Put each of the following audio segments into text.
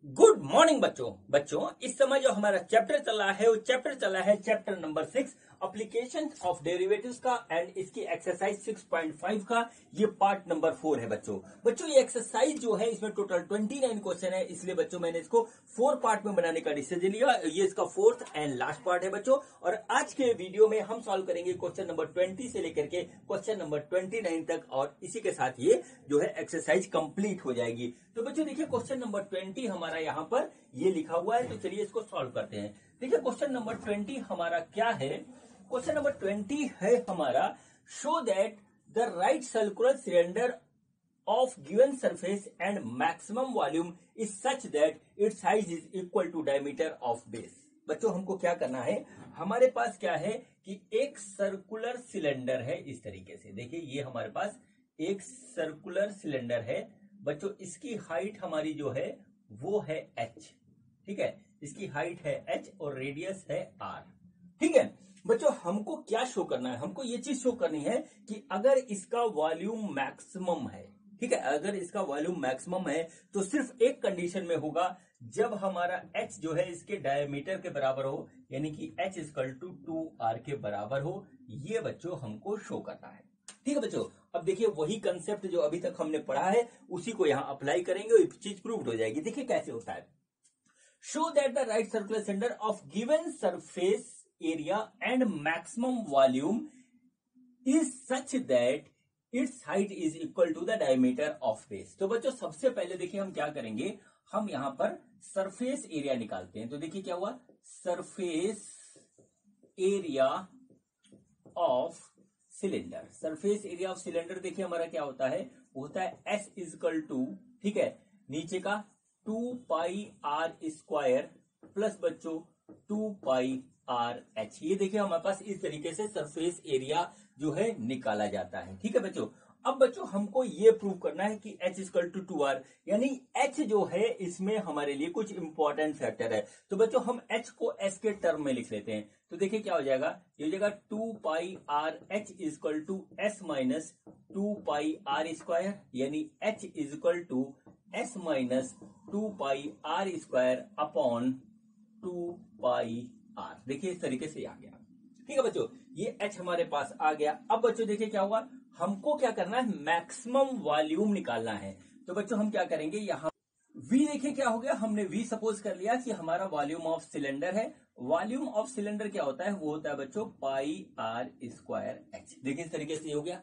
Good morning बच्चों इस समय जो हमारा चैप्टर चल रहा है वो चैप्टर चला है chapter number 6 application of derivatives का एंड इसकी एक्सरसाइज 6.5 का ये पार्ट नंबर 4 है बच्चों ये एक्सरसाइज जो है इसमें टोटल 29 क्वेश्चन है, इसलिए बच्चों मैंने इसको 4 पार्ट में बनाने का डिसीजन लिया। ये इसका 4th एंड लास्ट पार्ट है बच्चों, और आज के वीडियो में हम सॉल्व करेंगे क्वेश्चन नंबर 20 से लेकर के क्वेश्चन नंबर 29 तक, और इसी के साथ ये जो है एक्सरसाइज कंप्लीट हो जाएगी। तो बच्चों देखिए क्वेश्चन नंबर 20 हमारा यहाँ पर ये लिखा हुआ है, तो चलिए इसको सॉल्व करते हैं। देखिए क्वेश्चन नंबर 20 हमारा क्या है। क्वेश्चन नंबर 20 है हमारा, show that the right circular cylinder of given surface and maximum volume is such that its size is equal to diameter of base। बच्चों हमको क्या करना है, हमारे पास क्या है कि एक सर्कुलर सिलेंडर है इस तरीके से। देखिए ये हमारे पास एक सर्कुलर सिलेंडर है बच्चों, इसकी हाइट हमारी जो है वो है h, ठीक है, इसकी हाइट है h और रेडियस है r, ठीक है। बच्चों हमको क्या शो करना है, हमको ये चीज शो करनी है कि अगर इसका वॉल्यूम मैक्सिमम है, ठीक है, अगर इसका वॉल्यूम मैक्सिमम है तो सिर्फ एक कंडीशन में होगा, जब हमारा h जो है इसके डायमीटर के बराबर हो, यानी कि h इक्वल टू 2r के बराबर हो। ये बच्चों हमको शो करना है, ठीक है बच्चों। अब देखिए वही कंसेप्ट जो अभी तक हमने पढ़ा है उसी को यहां अप्लाई करेंगे और चीज प्रूव्ड हो जाएगी। देखिए कैसे होता है। Show that the right circular centre of given surface area and maximum volume is such that its height is equal to the diameter of base. तो बच्चों सबसे पहले देखिए हम क्या करेंगे, हम यहां पर सरफेस एरिया निकालते हैं। तो देखिए क्या हुआ, surface area of cylinder. Surface area of cylinder देखिए हमारा क्या होता है, वो होता है एस इजकल टू, ठीक है, नीचे का 2 पाई आर स्क्वायर प्लस बच्चों 2 पाई आर एच। ये देखिए हमारे पास इस तरीके से सरफेस एरिया जो है निकाला जाता है, ठीक है बच्चों। अब बच्चों हमको ये प्रूव करना है कि h इक्वल टू 2r, यानी h जो है इसमें हमारे लिए कुछ इंपॉर्टेंट फैक्टर है। तो बच्चों हम h को s के टर्म में लिख लेते हैं। तो देखिए क्या हो जाएगा, ये हो जाएगा 2 pi r h equal to s minus 2 pi are square, यानी h equal to s minus 2 pi are square upon 2 pi r. देखिए इस तरीके से आ गया, ठीक है बच्चों, ये h हमारे पास आ गया। अब बच्चों देखिए क्या हुआ, हमको क्या करना है, मैक्सिमम वॉल्यूम निकालना है। तो बच्चों हम क्या करेंगे, यहाँ v देखिए क्या हो गया, हमने v सपोज कर लिया कि हमारा वॉल्यूम ऑफ सिलेंडर है। वॉल्यूम ऑफ सिलेंडर क्या होता है, वो होता है बच्चों पाई आर स्क्वायर एच। देखिए इस तरीके से हो गया।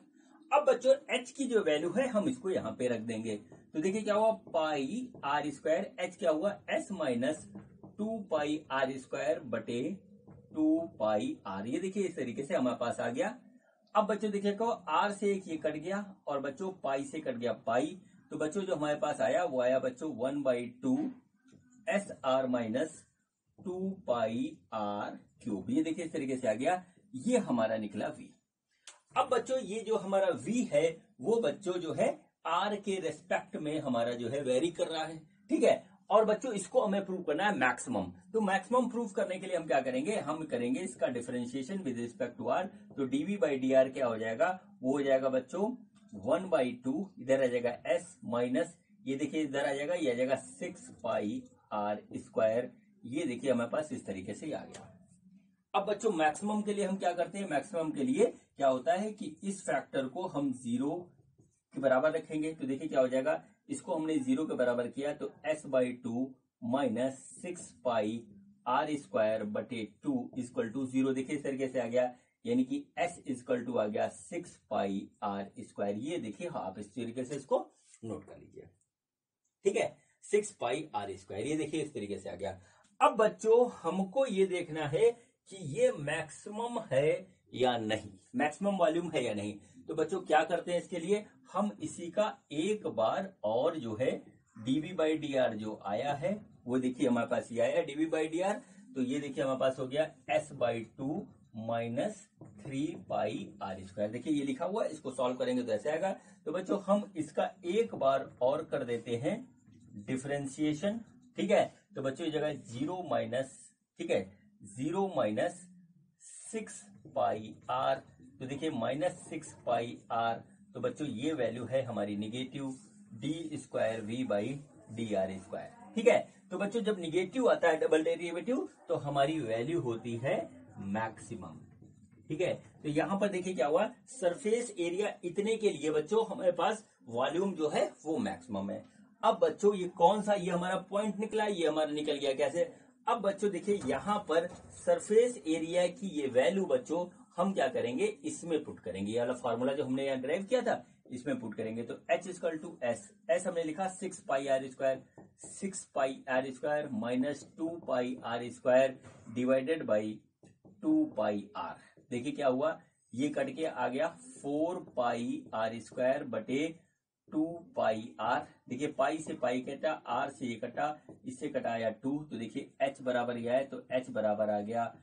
अब बच्चों h की जो वैल्यू है हम इसको यहाँ पे रख देंगे। तो देखिए क्या हुआ, पाई आर स्क्वायर एच क्या हुआ, s minus 2 pi are square बटे 2 पाई आर। ये देखिए इस तरीके से हमारे पास आ गया। अब बच्चों देखिए को आर से एक ये कट गया और बच्चों पाई से कट गया पाई। तो बच्चों जो हमारे पास आया वो आया बच्चों 1/2 s r minus 2 pi r cube. ये देखिए इस तरीके से आ गया, ये हमारा निकला वी। अब बच्चों ये जो हमारा वी है वो बच्चों जो है आर के रेस्पेक्ट में हमारा जो है वेरी कर रहा है, ठीक है। और बच्चों इसको हमें प्रूव करना है मैक्सिमम। तो मैक्सिमम प्रूव करने के लिए हम क्या करेंगे, हम करेंगे इसका differentiation with respect to r. तो डीवी बाई डी आर क्या हो जाएगा, वो हो जाएगा बच्चों 1/2, इधर आ जाएगा एस माइनस, ये देखिए इधर आ जाएगा, ये आ जाएगा 6 पाई आर स्क्वायर। ये देखिए हमारे पास इस तरीके से आ गया। अब बच्चों मैक्सिमम के लिए हम क्या करते हैं, मैक्सिमम के लिए क्या होता है कि इस फैक्टर को हम 0 के बराबर रखेंगे। तो देखिए क्या हो जाएगा, इसको हमने 0 के बराबर किया तो s/2 minus 6 pi are square बटे 2 इक्वल टू 0। देखिए इस तरीके से आ गया, यानी कि s इक्वल टू आ गया 6 पाई आर स्क्वायर। ये देखिए हाँ, आप इस तरीके से इसको नोट कर लीजिए, ठीक है, 6 पाई आर स्क्वायर। ये देखिए इस तरीके से आ गया। अब बच्चों हमको ये देखना है कि ये मैक्सिमम है या नहीं, मैक्सिमम वॉल्यूम है या नहीं। तो बच्चों क्या करते हैं, इसके लिए हम इसी का एक बार और जो है डीवी बाई डी आर जो आया है वो देखिए हमारे पास ये आया डीवी बाई डी आर। तो ये देखिए हमारे पास हो गया s/2 minus 3 pi are square. देखिए ये लिखा हुआ है, इसको सॉल्व करेंगे तो ऐसे आएगा। तो बच्चों हम इसका एक बार और कर देते हैं डिफरेंशिएशन, ठीक है। तो बच्चों ये जगह 0 माइनस, ठीक है, 0 माइनस 6 पाई आर। तो देखिए माइनस 6 पाई आर। तो बच्चों ये वैल्यू है हमारी negative d square v by d r square, ठीक है। तो बच्चों जब निगेटिव आता है डबल डेरिवेटिव तो हमारी वैल्यू होती है मैक्सिमम। ठीक है, तो यहां पर देखिए क्या हुआ, सरफेस एरिया इतने के लिए बच्चों हमारे पास वॉल्यूम जो है वो मैक्सिमम है। अब बच्चों ये कौन सा, ये हमारा पॉइंट निकला, ये हमारा निकल गया कैसे। अब बच्चों देखिए यहां पर सरफेस एरिया की ये वैल्यू बच्चों हम क्या करेंगे, इसमें पुट करेंगे। ये वाला फॉर्मूला जो हमने यहाँ ड्राइव किया था इसमें पुट करेंगे। तो H इक्वल टू एस हमने लिखा 6 pi are square, 6 pi are square minus 2 pi are square divided by 2 pi r. देखिए क्या हुआ, ये कट के आ गया 4 पाई आर स्क्वायर बटे 2 पाई आर। देखिए पाई से पाई कटा, आर से ये कटा, इससे कटाया 2, तो देखिए H बराबर यह है, तो H बराबर आ गया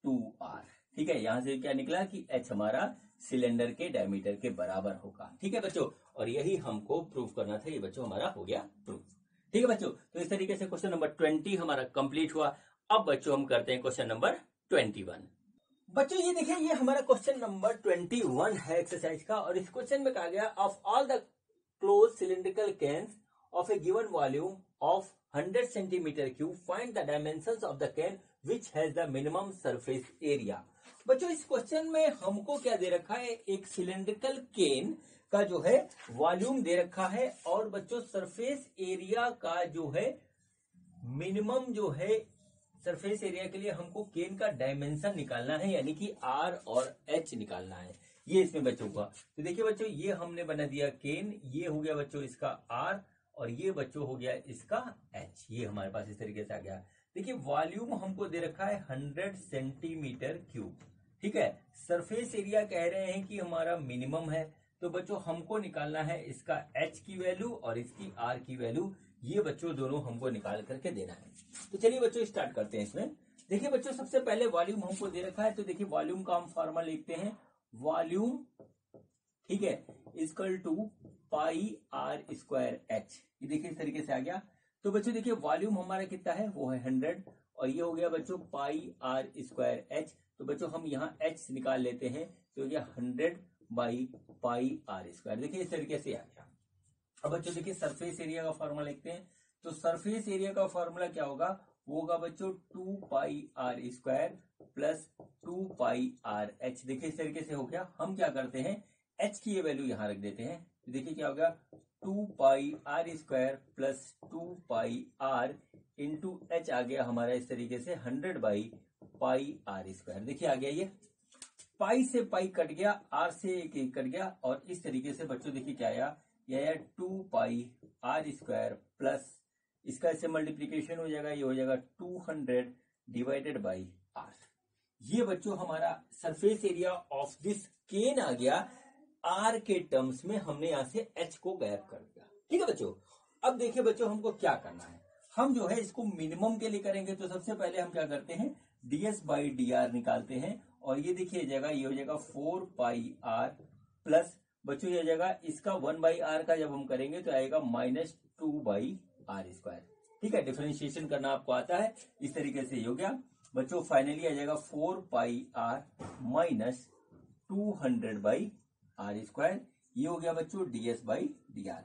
2R। ठीक है, यहां से क्या निकला कि H हमारा सिलेंडर के डायमीटर के बराबर होगा। ठीक है बच्चों, और यही हमको प्रूव करना था, ये बच्चों हमारा हो गया प्रूफ। ठीक है बच्चों, तो इस तरीके से क्वेश्चन नंबर 20 हमारा कंप्लीट हुआ। अब बच्चों हम करते हैं क्वेश्चन नंबर 21। बच्चों ये देखिए, ये हमारा क्वेश्चन नंबर 21 है एक्सरसाइज का, और इस क्वेश्चन में कहा गया of all the closed cylindrical cans of a given volume of 100 centimeter cube, find the dimensions of the can which has the minimum surface area। बच्चों इस क्वेश्चन में हमको क्या दे रखा है, एक सिलेंड्रिकल केन का जो है वॉल्यूम दे रखा है, और बच्चों सरफेस एरिया का जो है मिनिमम जो है सरफेस एरिया के लिए हमको केन का डायमेंशन निकालना है, यानी कि आर और एच निकालना है। ये इसमें बच्चों का, तो देखिए बच्चों ये हमने बना दिया केन, ये हो गया बच्चों इसका आर, और ये बच्चों हो गया इसका एच। ये हमारे पास इस तरीके से आ गया। देखिए वॉल्यूम हमको दे रखा है 100 सेंटीमीटर क्यूब। ठीक है, सरफेस एरिया कह रहे हैं कि हमारा मिनिमम है, तो बच्चों हमको निकालना है इसका एच की वैल्यू और इसकी आर की वैल्यू। ये बच्चों दोनों हमको निकाल करके देना है। तो चलिए बच्चों स्टार्ट करते हैं इसमें। देखिए बच्चों सबसे पहले वॉल्यूम हमको दे रखा है, तो देखिए वॉल्यूम का हम फॉर्मूला लिखते हैं, वॉल्यूम ठीक है equal to pi are square h. ये देखिए इस तरीके से आ गया। तो बच्चों देखिए वॉल्यूम हमारा कितना है, वो है 100, और ये हो गया बच्चों पाई आर स्क्वायर एच। तो बच्चों हम यहाँ एच निकाल लेते हैं, तो हो गया 100 बाई पाई आर स्क्वायर। देखिए इस तरीके से आ गया। अब बच्चों देखिए सरफेस एरिया का फॉर्मूला लिखते हैं, तो सरफेस एरिया का फॉर्मूला क्या होगा, वो होगा बच्चों 2 pi are square plus 2 pi r h. देखिए इस तरीके से हो गया। हम क्या करते हैं, एच की ये वैल्यू यहां रख देते हैं, तो देखिए क्या होगा 2 pi are square plus 2 pi r into h आ गया हमारा इस तरीके से 100 बाई पाई आर स्क्वायर। देखिए आ गया, ये पाई से पाई कट गया, आर से एक कट गया, और इस तरीके से बच्चों देखिए क्या आया, यह आया 2 पाई आर स्क्वायर प्लस इसका इससे मल्टीप्लीकेशन हो जाएगा, ये हो जाएगा 200 डिवाइडेड बाई आर। ये बच्चों हमारा सरफेस एरिया ऑफ दिस केन आ गया। आर के टर्म्स में हमने यहां से एच को गायब कर दिया। ठीक है बच्चों, अब देखिए बच्चों हमको क्या करना है, हम जो है इसको मिनिमम के लिए करेंगे। तो सबसे पहले हम क्या करते हैं, ds बाई डी आर निकालते हैं, और ये देखिए जाएगा, ये हो जाएगा 4 पाई आर प्लस बच्चों ये हो जाएगा इसका 1 बाई आर का जब हम करेंगे तो आएगा -2 बाई आर स्क्वायर। ठीक है, डिफरेंशिएशन करना आपको आता है, इस तरीके से हो गया बच्चों। फाइनली आ जाएगा 4 pi r minus 200 by r square. ये हो गया बच्चों ds बाई डी आर।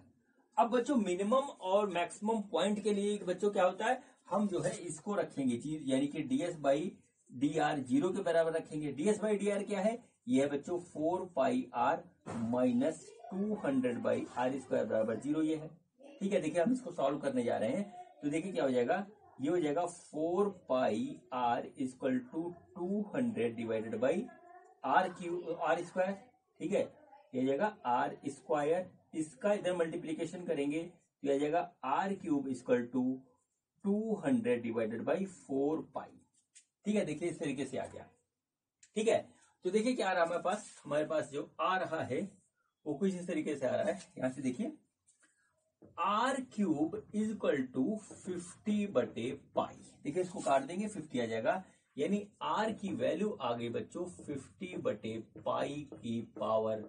अब बच्चों मिनिमम और मैक्सिमम पॉइंट के लिए बच्चों क्या होता है, हम जो है इसको रखेंगे चीज, यानी कि ds बाई डी आर 0 के बराबर रखेंगे। ds बाई डी आर क्या है, ये है बच्चों 4 pi r minus 200 by r square बराबर 0 ये है। ठीक है, देखिए हम इसको सॉल्व करने जा रहे हैं, तो देखिए क्या हो जाएगा, ये हो जाएगा 4 pi r equal to 200 divided by r q r square. ठीक है, ये आ जाएगा आर स्क्वायर, इसका इधर मल्टीप्लीकेशन करेंगे तो ये आ जाएगा r cube equal to 200 divided by 4 pi. ठीक है, देखिए इस तरीके से आ गया। ठीक है, तो देखिए क्या आ रहा है हमारे पास जो आ रहा है वो कुछ इस तरीके से आ रहा है। यहां से देखिए r cube is equal to 50 बटे पाई। देखिए इसको काट देंगे, 50 आ जाएगा, यानी आर की वैल्यू आ गई बच्चों 50 बटे पाई की पावर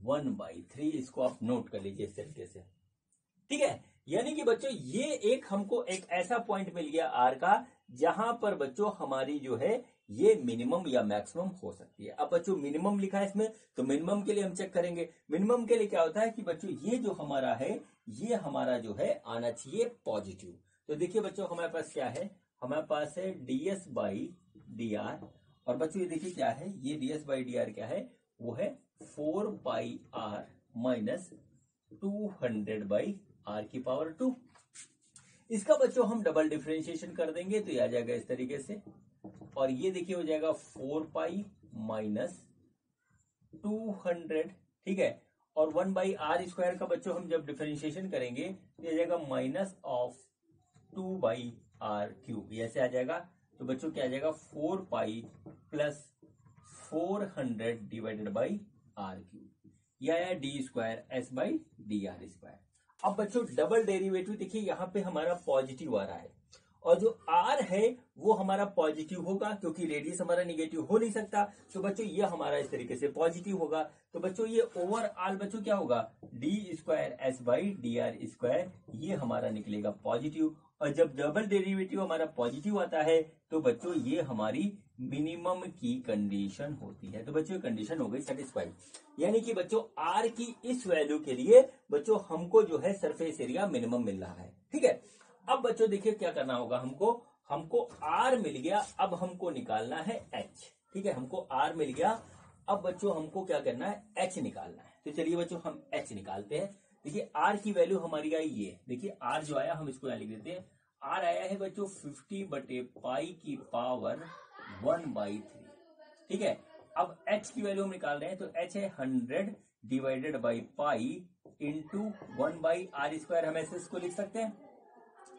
1/3। इसको आप नोट कर लीजिए इस तरीके से। ठीक है, यानी कि बच्चों ये एक हमको एक ऐसा पॉइंट मिल गया आर का, जहां पर बच्चों हमारी जो है ये मिनिमम या मैक्सिमम हो सकती है। अब बच्चों मिनिमम लिखा है इसमें, तो मिनिमम के लिए हम चेक करेंगे। मिनिमम के लिए क्या होता है कि बच्चों ये जो हमारा है, ये हमारा जो है आना चाहिए पॉजिटिव। तो देखिए बच्चों हमारे पास क्या है, हमारे पास है ds बाई डी आर, और बच्चों ये देखिए क्या है, ये ds बाई डी आर क्या है, वो है 4 pi r minus 200 by are की पावर 2। इसका बच्चों हम डबल डिफरेंशिएशन कर देंगे तो ये आ जाएगा इस तरीके से, और ये देखिए हो जाएगा 4 पाई माइनस 200, ठीक है, और 1 बाई आर स्क्वायर का बच्चों हम जब डिफरेंशिएशन करेंगे तो ये आ जाएगा minus of 2 by r cube, ऐसे आ जाएगा। तो बच्चों क्या आ जाएगा 4 pi plus 400 divided by r cube, यह आया d square s by d r square. अब बच्चों डबल डेरिवेटिव देखिए यहाँ पे हमारा पॉजिटिव आ रहा है, और जो आर है वो हमारा पॉजिटिव होगा क्योंकि रेडियस हमारा निगेटिव हो नहीं सकता, तो बच्चों ये हमारा इस तरीके से पॉजिटिव होगा। तो बच्चों ये ओवरऑल बच्चों क्या होगा, D square s by d r square, ये हमारा निकलेगा पॉजिटिव। और जब डबल डेरिवेटिव हमारा पॉजिटिव आता है तो बच्चों ये हमारी मिनिमम की कंडीशन होती है। तो बच्चों कंडीशन हो गई सेटिस्फाइड, यानी कि बच्चों आर की इस वैल्यू के लिए बच्चों हमको जो है सरफेस एरिया मिनिमम मिल रहा है, ठीक है। अब बच्चों देखिए क्या करना होगा, हमको आर मिल गया, अब हमको निकालना है एच, ठीक है, हमको आर मिल गया, अब बच्चों हमको क्या करना है, एच निकालना है। तो चलिए बच्चों हम एच निकालते हैं। देखिए आर की वैल्यू हमारी आई ये, देखिए आर जो आया हम इसको यहां लिख देते हैं, आर आया है बच्चों 50 बटे पाई की पावर 1/3, ठीक है। अब एच की वैल्यू हम निकाल रहे हैं, तो एच है 100 divided by pi into 1 by r square, हम ऐसे इसको लिख सकते हैं,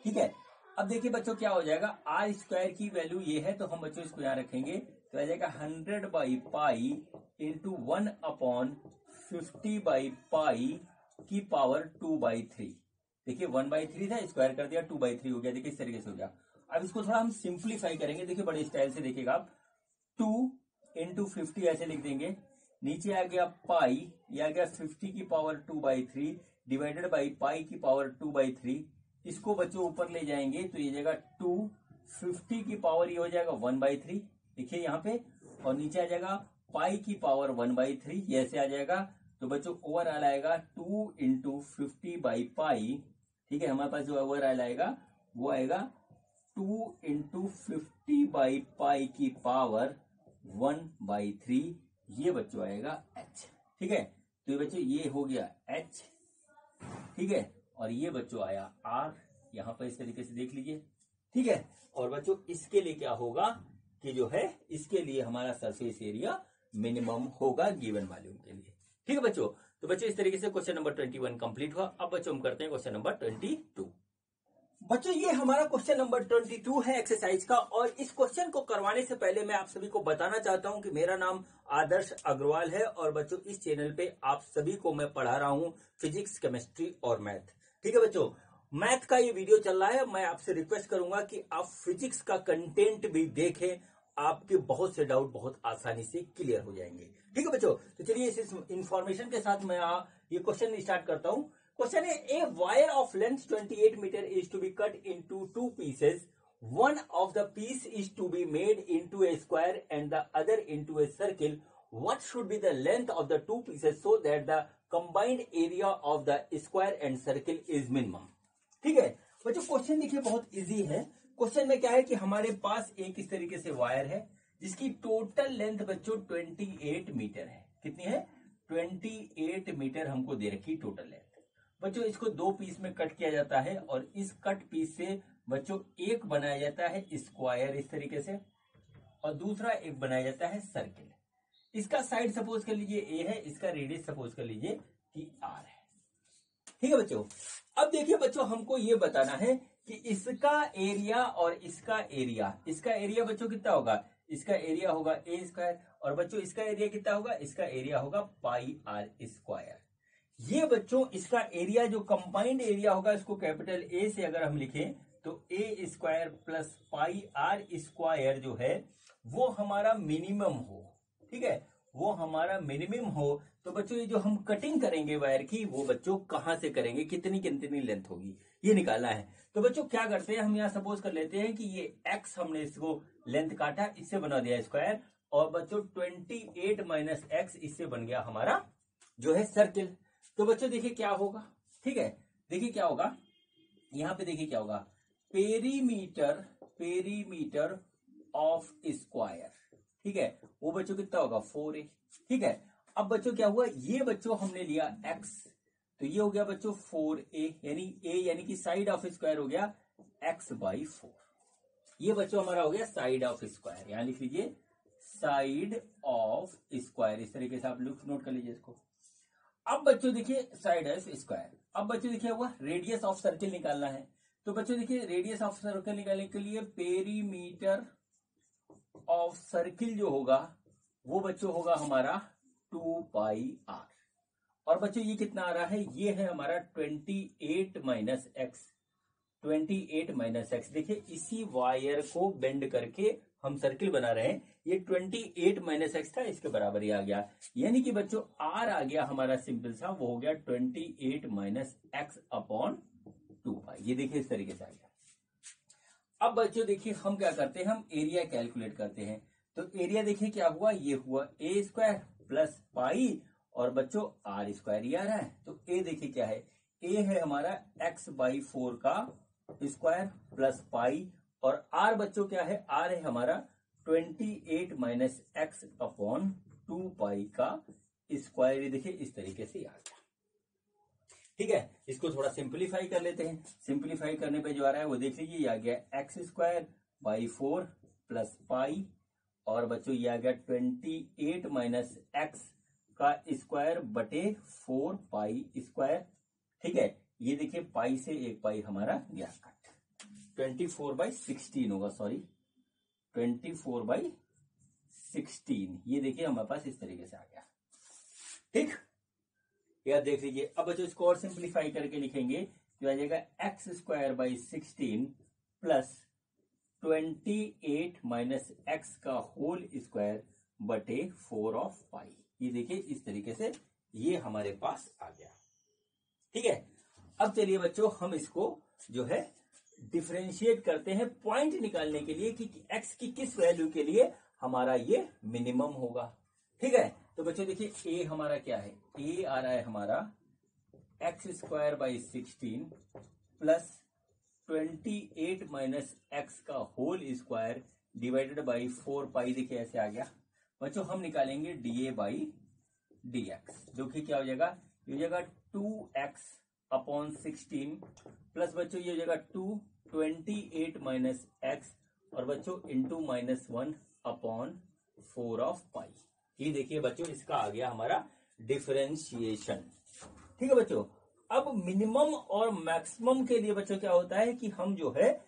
ठीक है। अब देखिए बच्चों क्या हो जाएगा, आर स्क्वायर की वैल्यू ये है तो हम बच्चों इसको यहां रखेंगे, तो आ जाएगा 100 by pi into 1/50 by pi की पावर 2/3। देखिए 1/3 था, स्क्वायर कर दिया 2/3 हो गया, देखिए इस तरीके से हो गया। अब इसको थोड़ा हम सिंप्लीफाई करेंगे, देखिए बड़े स्टाइल से देखिएगा आप, 2 इंटू 50 ऐसे लिख देंगे, नीचे आ गया पाई, ये आ गया 50 की पावर 2/3 डिवाइडेड बाई पाई की पावर 2/3, इसको बच्चों ऊपर ले जाएंगे तो ये जाएगा 250 की पावर ये हो जाएगा 1/3, देखिए यहाँ पे, और नीचे आ जाएगा पाई की पावर 1/3, ये ऐसे आ जाएगा। तो बच्चों ओवरऑल आएगा 2 इंटू 50 बाई पाई, ठीक है, हमारे पास जो ओवरऑल आएगा वो आएगा 2 इंटू 50 बाई पाई की पावर 1/3, ये बच्चों आएगा एच, ठीक है। तो ये बच्चों ये हो गया एच, ठीक है, और ये बच्चों आया आर, यहां पर इस तरीके से देख लीजिए, ठीक है। और बच्चों इसके लिए क्या होगा कि जो है इसके लिए हमारा सरफेस एरिया मिनिमम होगा गिवन वॉल्यूम के लिए, ठीक है बच्चों। तो बच्चों इस तरीके से क्वेश्चन नंबर 21 कंप्लीट हुआ। अब बच्चों हम करते हैं क्वेश्चन नंबर 22। बच्चों ये हमारा क्वेश्चन नंबर 22 है एक्सरसाइज का, और इस क्वेश्चन को करवाने से पहले मैं आप सभी को बताना चाहता हूं कि मेरा नाम आदर्श अग्रवाल है, और बच्चों इस चैनल पे आप सभी को मैं पढ़ा रहा हूं फिजिक्स, केमिस्ट्री और मैथ, ठीक है बच्चों। मैथ का ये वीडियो चल रहा है, मैं आपसे रिक्वेस्ट करूंगा कि आप फिजिक्स का कंटेंट भी देखें, आपके बहुत से डाउट बहुत आसानी से क्लियर हो जाएंगे, ठीक है बच्चों। तो चलिए इस इंफॉर्मेशन के साथ मैं ये क्वेश्चन स्टार्ट करता हूं। क्वेश्चन है, a wire of length 28 metre is to be cut into 2 pieces, one of the piece is to be made into a square and the other into a circle. What should be the length of the 2 pieces so that the combined area of the square and circle is minimum? ठीक है बच्चों, question देखिए बहुत easy है। Question में क्या है कि हमारे पास एक इस तरीके से वायर है जिसकी टोटल लेंथ बच्चों 28 मीटर है। कितनी है? 28 मीटर हमको दे रखी टोटल लेंथ। बच्चों इसको 2 पीस में कट किया जाता है, और इस कट पीस से बच्चों एक बनाया जाता है स्क्वायर इस तरीके से, और दूसरा एक बनाया जाता है सर्किल। इसका साइड सपोज कर लीजिए ए है, इसका रेडियस सपोज कर लीजिए कि आर है, ठीक है बच्चों। अब देखिए बच्चों, हमको ये बताना है कि इसका एरिया और इसका एरिया बच्चों कितना होगा? इसका एरिया होगा ए स्क्वायर, और बच्चों इसका एरिया कितना होगा? इसका एरिया होगा पाई आर स्क्वायर। ये बच्चों इसका एरिया जो कंबाइंड एरिया होगा, इसको कैपिटल ए से अगर हम लिखें तो a square plus pi are square जो है वो हमारा मिनिमम हो, ठीक है, वो हमारा मिनिमम हो। तो बच्चों ये जो हम कटिंग करेंगे वायर की, वो बच्चों कहां से करेंगे, कितनी कितनी लेंथ होगी, ये निकालना है। तो बच्चों क्या करते हैं, हम यहाँ सपोज कर लेते हैं कि ये एक्स हमने इसको लेंथ काटा, इससे बना दिया स्क्वायर, और बच्चों 28 माइनस एक्स इससे बन गया हमारा जो है सर्किल। तो बच्चों देखिए क्या होगा, ठीक है, देखिए क्या होगा, यहां पे देखिए क्या होगा, पेरीमीटर ऑफ स्क्वायर, ठीक है, वो बच्चों कितना होगा 4a, ठीक है। अब बच्चों क्या हुआ, ये बच्चों हमने लिया x, तो ये हो गया बच्चों 4a, यानी a यानी कि साइड ऑफ स्क्वायर हो गया x/4। ये बच्चों हमारा हो गया साइड ऑफ स्क्वायर, यहां लिख लीजिए साइड ऑफ स्क्वायर, इस तरीके से आप नोट कर लीजिए इसको। अब बच्चों देखिए साइड ऑफ स्क्वायर, अब बच्चों देखिए हुआ रेडियस ऑफ सर्किल निकालना है, तो बच्चों देखिए रेडियस ऑफ सर्किल निकालने के लिए पेरीमीटर ऑफ सर्किल जो होगा वो बच्चों होगा हमारा 2πr, और बच्चों ये कितना आ रहा है, ये है हमारा 28 माइनस एक्स। देखिए इसी वायर को बेंड करके हम सर्किल बना रहे हैं, ये 28 माइनस एक्स था, इसके बराबर ही आ गया, यानी कि बच्चों आर आ गया हमारा सिंपल सा, वो हो गया 28 माइनस एक्स अपॉन 2π। ये देखिए इस तरीके से आ गया। अब बच्चों देखिए हम क्या करते हैं, हम एरिया कैलकुलेट करते हैं, तो एरिया देखिए क्या हुआ, ये हुआ a स्क्वायर प्लस पाई और बच्चों आर स्क्वायर ही आ रहा है, तो a देखिए क्या है, a है हमारा x/4 का स्क्वायर प्लस पाई, और r बच्चों क्या है, r है हमारा 28 माइनस एक्स अपॉन 2π का स्क्वायर। ये देखिए इस तरीके से आ गया, ठीक है। इसको थोड़ा सिंप्लीफाई कर लेते हैं, सिंप्लीफाई करने पे जो आ रहा है वो देख लीजिए, ये आ गया x²/4 प्लस पाई, और बच्चों ये आ गया 28 माइनस एक्स का स्क्वायर बटे 4π², ठीक है। ये देखिए पाई से एक पाई हमारा गया कट, 24/16 होगा, सॉरी 24/16, ये देखिए हमारे पास इस तरीके से आ गया, ठीक। यार देख लीजिए, अब बच्चों इसको और सिंप्लीफाई करके लिखेंगे तो आ जाएगा x²/16 प्लस 28 माइनस एक्स का होल स्क्वायर बटे 4π। ये देखिए इस तरीके से ये हमारे पास आ गया, ठीक है। अब चलिए बच्चों हम इसको जो है डिफरेंशिएट करते हैं पॉइंट निकालने के लिए कि x की किस वैल्यू के लिए हमारा ये मिनिमम होगा, ठीक है। तो बच्चों देखिए a हमारा क्या है, a आ रहा है हमारा x²/16 प्लस 28 माइनस एक्स का होल स्क्वायर डिवाइडेड बाई 4π, देखिए ऐसे आ गया। बच्चों हम निकालेंगे dA/dx, देखिए क्या हो जाएगा, ये हो जाएगा 2x/16 प्लस बच्चों ये हो जाएगा 28 माइनस एक्स, और बच्चों इंटू -1/4π। ये देखिए बच्चों इसका आ गया हमारा डिफरेंशिएशन, ठीक है बच्चों। अब मिनिमम और मैक्सिमम के लिए बच्चों क्या होता है कि हम जो है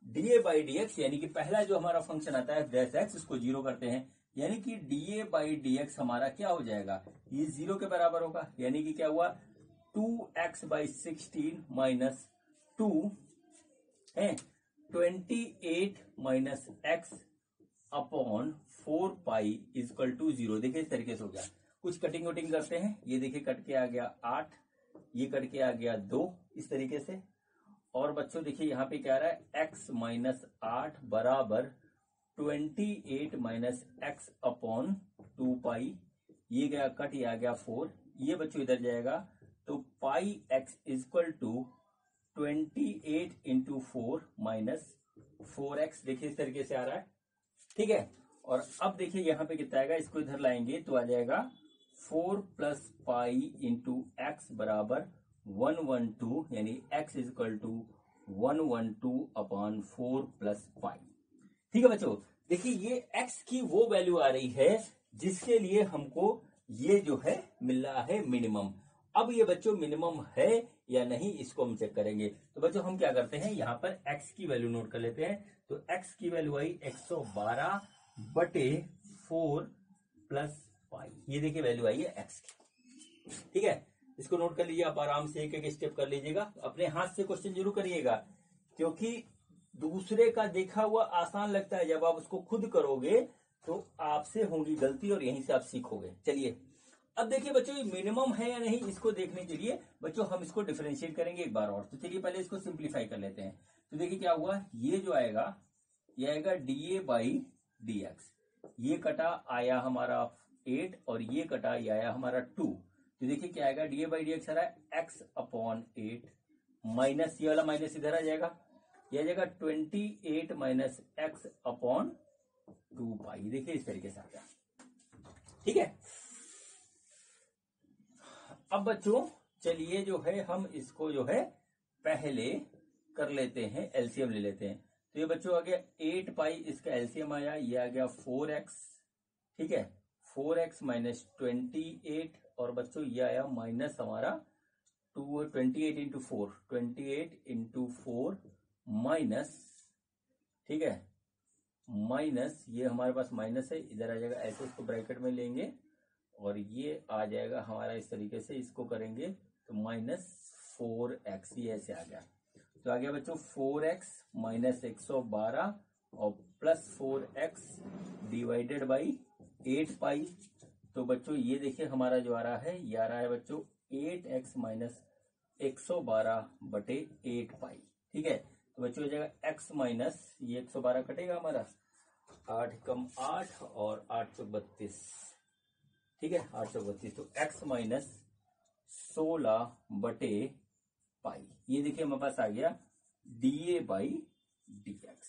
dA/dx यानी कि पहला जो हमारा फंक्शन आता है डेस एक्स, उसको 0 करते हैं, यानी कि dA/dx हमारा क्या हो जाएगा, ये 0 के बराबर होगा, यानी कि क्या हुआ 2x/16 माइनस 2 है 28 minus x upon 4π equal to 0। देखिए इस तरीके से हो गया, कुछ कटिंग वटिंग करते हैं, ये देखिए कट के आ गया 8, ये कट के आ गया 2, इस तरीके से। और बच्चों देखिए यहाँ पे क्या आ रहा है, x-8 बराबर 28 माइनस एक्स अपॉन 2π, ये गया कट, ये आ गया 4, ये बच्चों इधर जाएगा, तो pi x equal to 28 into 4 minus 4x, देखिए इस तरीके से आ रहा है, ठीक है। और अब देखिए यहाँ पे कितना आएगा, इसको इधर लाएंगे तो आ जाएगा 4 प्लस पाई इंटू एक्स बराबर 112, यानी x equal to 112 upon 4 plus pi, ठीक है बच्चों। देखिए ये x की वो वैल्यू आ रही है जिसके लिए हमको ये जो है मिल रहा है मिनिमम। अब ये बच्चों मिनिमम है या नहीं इसको हम चेक करेंगे, तो बच्चों हम क्या करते हैं, यहाँ पर x की वैल्यू नोट कर लेते हैं, तो x की वैल्यू आई 112 बटे 4 प्लस पाई, ये देखिए वैल्यू आई है x की, ठीक है। इसको नोट कर लीजिए, आप आराम से एक एक स्टेप कर लीजिएगा, अपने हाथ से क्वेश्चन जरूर करिएगा, क्योंकि दूसरे का देखा हुआ आसान लगता है, जब आप उसको खुद करोगे तो आपसे होगी गलती और यहीं से आप सीखोगे। चलिए अब देखिए बच्चों ये मिनिमम है या नहीं, इसको देखने के लिए बच्चों हम इसको डिफरेंशिएट करेंगे एक बार और। तो चलिए पहले इसको सिंप्लीफाई कर लेते हैं, तो देखिए क्या हुआ, ये जो आएगा ये आएगा dA/dx, ये कटा आया हमारा 8 और ये कटा ये आया हमारा 2, तो देखिए क्या आएगा dA/dx आ रहा है x अपॉन 8 माइनस ये वाला माइनस इधर आ जाएगा, यह जगह 28 माइनस एक्स अपॉन 2 पाई। देखिए इस तरीके से आ गया। ठीक है, अब बच्चों चलिए जो है हम इसको जो है पहले कर लेते हैं, एलसीएम ले लेते हैं। तो ये बच्चों आ गया 8 पाई, इसका एलसीएम आया, ये आ गया 4x। ठीक है, 4x माइनस 28, और बच्चों ये आया माइनस हमारा 28 इंटू 4, 28 इंटू 4 माइनस, ठीक है, माइनस ये हमारे पास माइनस है, इधर आ जाएगा ऐसे, इसको ब्रैकेट में लेंगे और ये आ जाएगा हमारा इस तरीके से, इसको करेंगे तो माइनस 4x, ये ऐसे आ गया। तो आ गया बच्चों 4x माइनस 112 और प्लस 4x डिवाइडेड बाई 8 पाई। तो बच्चों ये देखिए हमारा जो आ रहा है, ये आ रहा है बच्चों 8x माइनस 112 बटे 8 पाई। ठीक है, तो बच्चों हो जाएगा x माइनस ये 112 कटेगा हमारा, 8 कम 8 और 832, ठीक है 832। तो x माइनस 16 बटे पाई, ये देखिए हमारे पास आ गया dA बाई dx।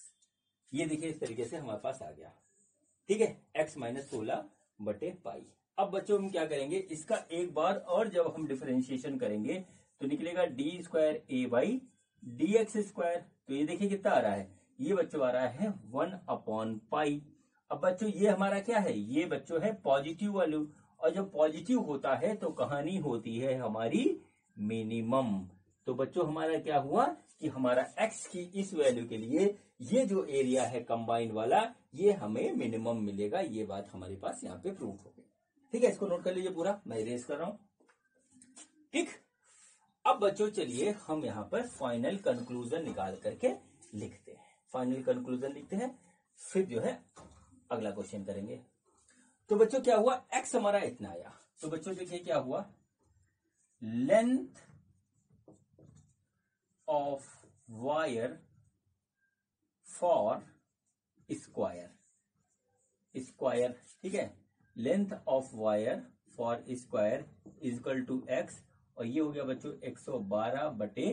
ये देखिए इस तरीके से हमारे पास आ गया। ठीक है, x माइनस 16 बटे पाई। अब बच्चों हम क्या करेंगे, इसका एक बार और जब हम डिफरेंशिएशन करेंगे तो निकलेगा D square A by d x square. तो ये देखिए कितना आ रहा है, ये बच्चों आ रहा है 1 अपॉन पाई। अब बच्चों ये हमारा क्या है, ये बच्चों है पॉजिटिव वैल्यू, और जब पॉजिटिव होता है तो कहानी होती है हमारी मिनिमम। तो बच्चों हमारा क्या हुआ कि हमारा x की इस वैल्यू के लिए ये जो एरिया है कंबाइंड वाला, ये हमें मिनिमम मिलेगा। ये बात हमारे पास यहाँ पे प्रूफ हो गई। ठीक है, इसको नोट कर लीजिए पूरा, मैं इरेज कर रहा हूं। ठीक, अब बच्चों चलिए हम यहाँ पर फाइनल कंक्लूजन निकाल करके लिखते हैं। फाइनल कंक्लूजन लिखते हैं, फिर जो है अगला क्वेश्चन करेंगे। तो बच्चों क्या हुआ, x हमारा इतना आया। तो बच्चों देखिए क्या हुआ, length of wire for square, square, ठीक है, length of wire for square is equal to x, और ये हो गया बच्चों 112 बटे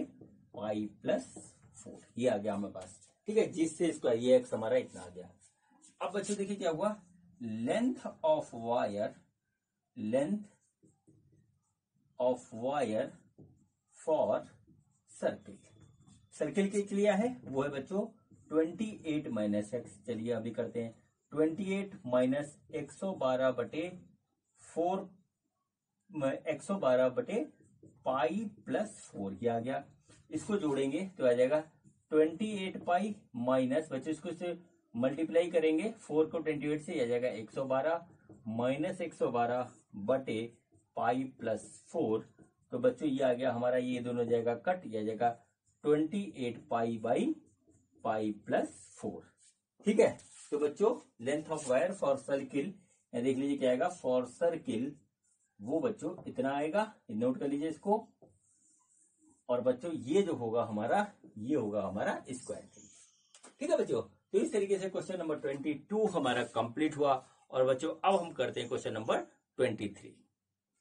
पाई प्लस 4, ये आ गया हमारे पास। ठीक है, जिससे स्क्वायर ये x हमारा इतना आ गया। अब बच्चों देखिए क्या हुआ, length of wire, length of wire for circle, circle की क्रिया है वो है बच्चों 28 माइनस एक्स। चलिए अभी करते हैं, 28 माइनस 112 बटे 4, 112 बटे पाई प्लस 4, ये आ गया। इसको जोड़ेंगे तो आ जाएगा 28 पाई माइनस, बच्चों इसको से मल्टीप्लाई करेंगे 4 को 28 से, आ जाएगा 112 माइनस 112 बटे पाई प्लस 4। तो बच्चों ये आ गया हमारा, ये दोनों जाएगा कट, ये आ जाएगा 28 पाई बाई पाई प्लस 4। ठीक है, तो बच्चों length of wire for circle, देख लीजिए क्या आएगा फॉर सर्किल, वो बच्चों इतना आएगा, नोट कर लीजिए इसको। और बच्चों ये जो होगा हमारा, ये होगा हमारा स्क्वायर। ठीक है बच्चों, तो इस तरीके से क्वेश्चन नंबर 22 हमारा कंप्लीट हुआ। और बच्चों अब हम करते हैं क्वेश्चन नंबर 23।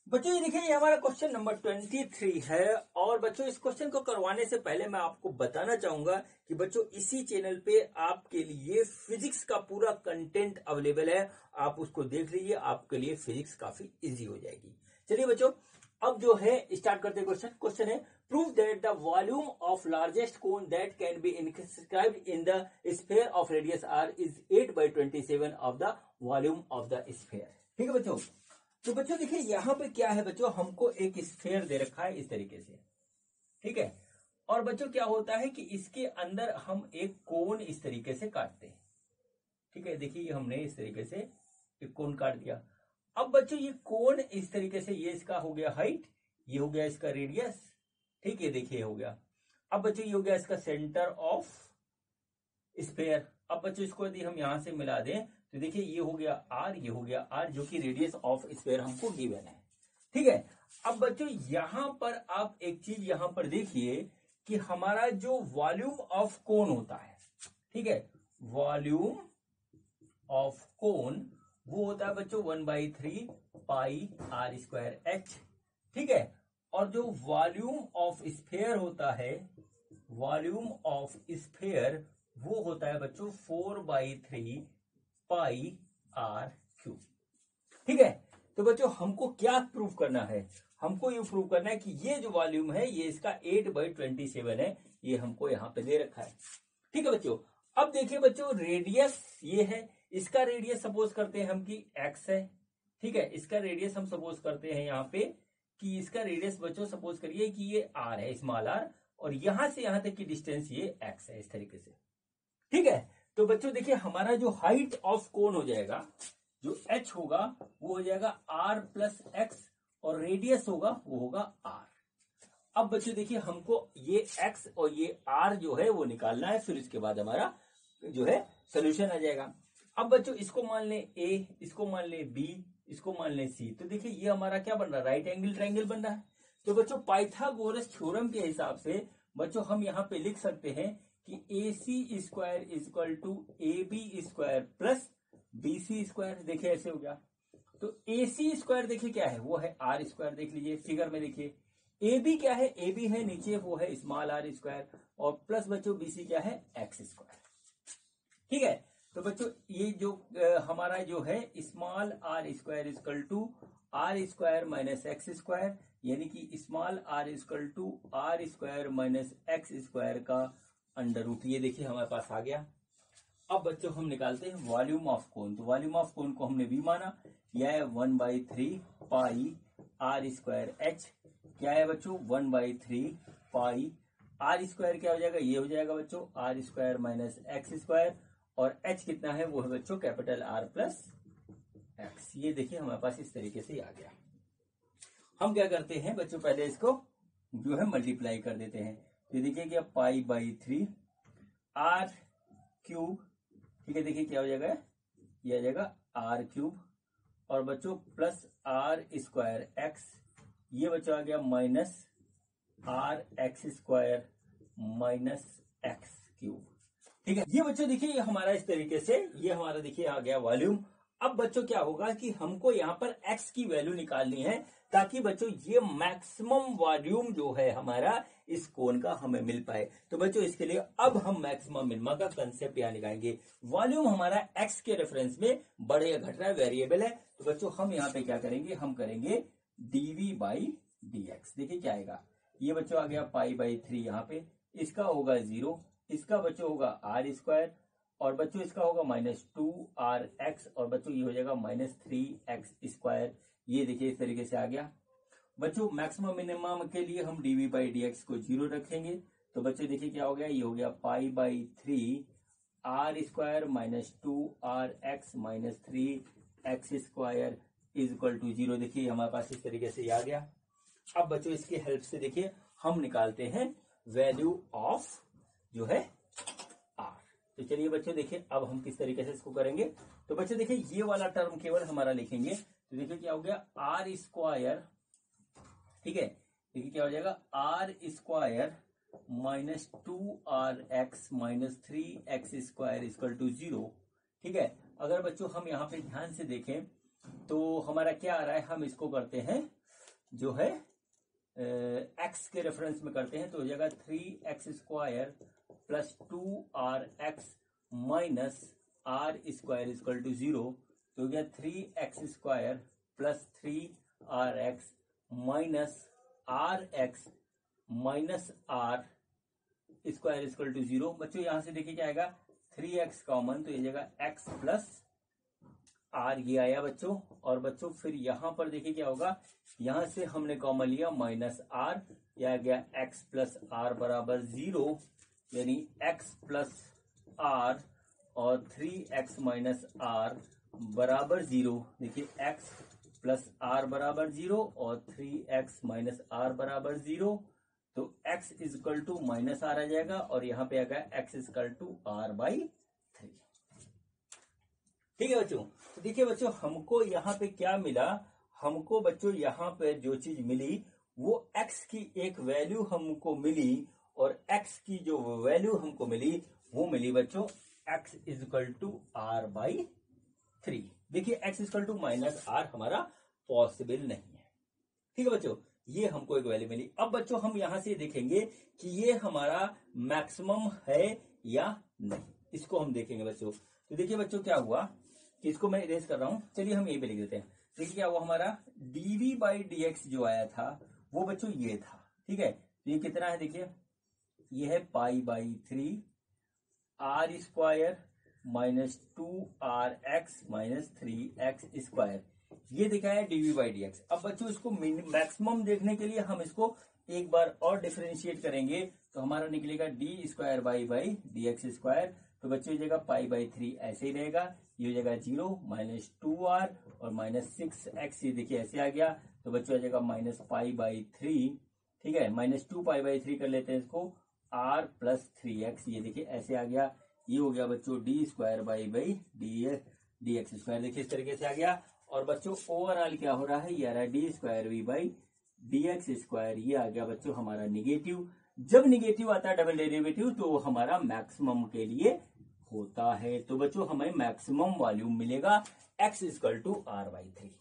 बच्चों ये देखिए, ये हमारा क्वेश्चन नंबर 23 है। और बच्चों इस क्वेश्चन को करवाने से पहले मैं आपको बताना चाहूंगा कि बच्चों इसी चैनल पे आपके लिए फिजिक्स का पूरा कंटेंट अवेलेबल है, आप उसको देख लीजिए, आपके लिए फिजिक्स काफी इजी हो जाएगी। चलिए बच्चों अब जो है स्टार्ट करते हैं क्वेश्चन। क्वेश्चन है, prove that the volume of largest cone that can be inscribed in the sphere of radius r is 8/27 of the volume of the sphere. ठीक है बच्चों, तो बच्चों देखिए यहां पे क्या है बच्चों, हमको एक स्फीयर दे रखा है इस तरीके से। ठीक है, और बच्चों क्या होता है कि इसके अंदर हम एक कोन इस तरीके से काटते हैं। ठीक है, देखिए हमने इस तरीके से एक कोन काट दिया। अब बच्चों ये कोन इस तरीके से, ये इसका हो गया हाइट, ये हो गया इसका रेडियस। ठीक है, देखिए हो गया। अब बच्चों ये हो गया इसका सेंटर ऑफ स्फीयर। अब बच्चों इसको यदि हम यहां से मिला दें तो देखिए ये हो गया आर, ये हो गया आर, जो कि रेडियस ऑफ स्फीयर हमको गिवन है। ठीक है, अब बच्चों यहां पर आप एक चीज यहां पर देखिए कि हमारा जो वॉल्यूम ऑफ कोन होता है, ठीक है, वॉल्यूम ऑफ कोन वो होता है बच्चों 1/3 पाई आर स्क्वायर एच। ठीक है, और जो वॉल्यूम ऑफ स्फीयर होता है वॉल्यूम ऑफ स्फीयर वो होता है बच्चों 4/3 पाई आर क्यूब। ठीक है, तो बच्चों हमको क्या प्रूव करना है, हमको ये प्रूव करना है कि ये जो वॉल्यूम है ये इसका 8/27 है, ये हमको यहाँ पे दे रखा है। ठीक है बच्चों, अब देखिए बच्चों रेडियस ये है, इसका रेडियस सपोज करते हैं हम कि x है। ठीक है, इसका रेडियस हम सपोज करते हैं यहाँ पे कि इसका रेडियस बच्चों सपोज करिए कि ये r है, स्मॉल r, और यहां से यहां तक की डिस्टेंस ये x है, इस तरीके से। ठीक है, तो बच्चों देखिए हमारा जो हाइट ऑफ कोन हो जाएगा, जो h होगा वो हो जाएगा r प्लस x, और रेडियस होगा वो होगा r। अब बच्चों देखिए हमको ये x और ये r जो है वो निकालना है, फिर इसके बाद हमारा जो है सोल्यूशन आ जाएगा। अब बच्चों इसको मान लें a, इसको मान लें b, इसको मान लें c, तो देखिए ये हमारा क्या बन रहा है, राइट एंगल ट्रायंगल बन रहा है। तो बच्चों पाइथागोरस थ्योरम के हिसाब से बच्चों हम यहाँ पे लिख सकते हैं कि AC square equal to AB square plus BC square. देखिए ऐसे हो गया, तो AC स्क्वायर देखिए क्या है, वो है R स्क्वायर। देख लीजिए फिगर में, देखिए AB क्या है, AB है नीचे वो है स्मॉल r स्क्वायर, और प्लस बच्चों BC क्या है, x स्क्वायर। ठीक है, तो बच्चों ये जो हमारा जो है small r square equal to r square minus x square, यानी कि small r equal to r square minus x square का अंडर रूट, ये देखिए हमारे पास आ गया। अब बच्चों हम निकालते हैं वॉल्यूम ऑफ कोन। तो वॉल्यूम ऑफ कोन को हमने v माना, यह है 1/3 पाई r स्क्वायर h। क्या है बच्चों, 1/3 पाई r स्क्वायर क्या हो जाएगा, ये हो जाएगा बच्चों r square minus x square, और h कितना है वो है बच्चों कैपिटल R प्लस x। ये देखिए हमारे पास इस तरीके से आ गया। हम क्या करते हैं बच्चों, पहले इसको जो है मल्टीप्लाई कर देते हैं। तो देखिए क्या π/3 r क्यूब, ठीक है, देखिए क्या हो जाएगा, ये आ जाएगा r क्यूब, और बच्चों प्लस r स्क्वायर x, ये बच्चों आ गया minus r x square minus x cube. ठीक है, ये बच्चों देखिए ये हमारा इस तरीके से ये हमारा देखिए आ गया वॉल्यूम। अब बच्चों क्या होगा कि हमको यहाँ पर x की वैल्यू निकालनी है, ताकि बच्चों ये मैक्सिमम वॉल्यूम जो है हमारा इस कोन का हमें मिल पाए। तो बच्चों इसके लिए अब हम मैक्सिमम मिनिमम का कंसेप्ट यहाँ निकालेंगे। वॉल्यूम हमारा x के रेफरेंस में बढ़ या घट रहा है, वेरिएबल है। तो बच्चों हम यहाँ पे क्या करेंगे, हम करेंगे dv/dx। देखिए क्या आएगा, ये बच्चों आ गया π/3, यहाँ पे इसका होगा 0, इसका बच्चों होगा r स्क्वायर, और बच्चों इसका होगा -2rx, और बच्चों ये हो जाएगा -3x स्क्वायर। ये देखिए इस तरीके से आ गया। बच्चों मैक्सिमम मिनिमम के लिए हम dv/dx को 0 रखेंगे। तो बच्चों देखिए क्या हो गया, ये हो गया π/3 r square -2rx -3x square is equal to 0। देखिए हमारे पास इस तरीके से आ गया। अब बच्चों इसकी हेल्प से देखिए हम निकालते हैं वैल्यू ऑफ जो है r। तो चलिए बच्चों देखिए अब हम किस तरीके से इसको करेंगे। तो बच्चों देखिए ये वाला टर्म केवल हमारा लिखेंगे। तो देखिए क्या हो गया, r स्क्वायर, ठीक है, देखिए क्या हो जाएगा, r square -2rx -3x square equal to 0। ठीक है, अगर बच्चों हम यहाँ पे ध्यान से देखें तो हमारा क्या आ रहा है, हम इसको करते हैं जो है x के रेफरेंस में करते हैं। तो हो जाएगा 3x square plus 2rx minus r square equal to 0। तो हो गया 3x square plus 3rx minus rx minus r square equal to 0। बच्चों यहां से देखिए क्या आएगा, 3x कॉमन, तो ये जगह x प्लस r ये आया बच्चों। और बच्चों फिर यहां पर देखिए क्या होगा, यहां से हमने कॉमन लिया माइनस r, यह आ गया x प्लस r बराबर 0, यानी x प्लस r और 3x माइनस r बराबर 0। देखिए x प्लस r बराबर 0 और 3x माइनस r बराबर 0। तो x is equal to minus r आ जाएगा, और यहाँ पे आ गया x is equal to r/3। ठीक है बच्चों, तो देखिए बच्चों हमको यहाँ पे क्या मिला, हमको बच्चों यहाँ पे जो चीज मिली वो x की एक वैल्यू हमको मिली, और x की जो वैल्यू हमको मिली वो मिली बच्चों x is equal to r/3। देखिए x is equal to minus r हमारा पॉसिबल नहीं है। ठीक है बच्चों, ये हमको एक वैल्यू मिली। अब बच्चों हम यहां से देखेंगे कि ये हमारा मैक्सिमम है या नहीं, इसको हम देखेंगे बच्चों। तो देखिए बच्चों क्या हुआ कि इसको मैं इरेज कर रहा हूं, चलिए हम यही पे लिख देते हैं। देखिए क्या हुआ, हमारा डीवी बाई डी एक्स जो आया था वो बच्चों ये था, ठीक है। तो ये कितना है, देखिए ये है pi by 3 r square minus 2rx minus 3x square, ये दिखा है डीवी बाई डी एक्स। अब बच्चों इसको मैक्सिमम देखने के लिए हम इसको एक बार और डिफरेंशिएट करेंगे, तो हमारा निकलेगा D square by d x square. तो बच्चों ये जगह पाई बाई 3 ऐसे ही रहेगा, ये जगह 0 माइनस 2r और माइनस 6x, ये देखिए ऐसे आ गया। तो बच्चों ये जगह माइनस पाई बाई 3, ठीक है, माइनस 2 पाई बाई 3 कर लेते हैं इसको, r प्लस 3x, ये देखिए ऐसे आ गया। ये हो गया बच्चों D square by d x square, देखिए इस तरीके से आ गया। और बच्चों ओवरऑल क्या हो रहा है, ये आ रहा है D square v by d x square, ये आ गया बच्चों हमारा निगेटिव। जब निगेटिव आता है डबल डेरिवेटिव तो वो हमारा मैक्सिमम के लिए होता है। तो बच्चों हमें मैक्सिमम वॉल्यूम मिलेगा x equal to r by 3।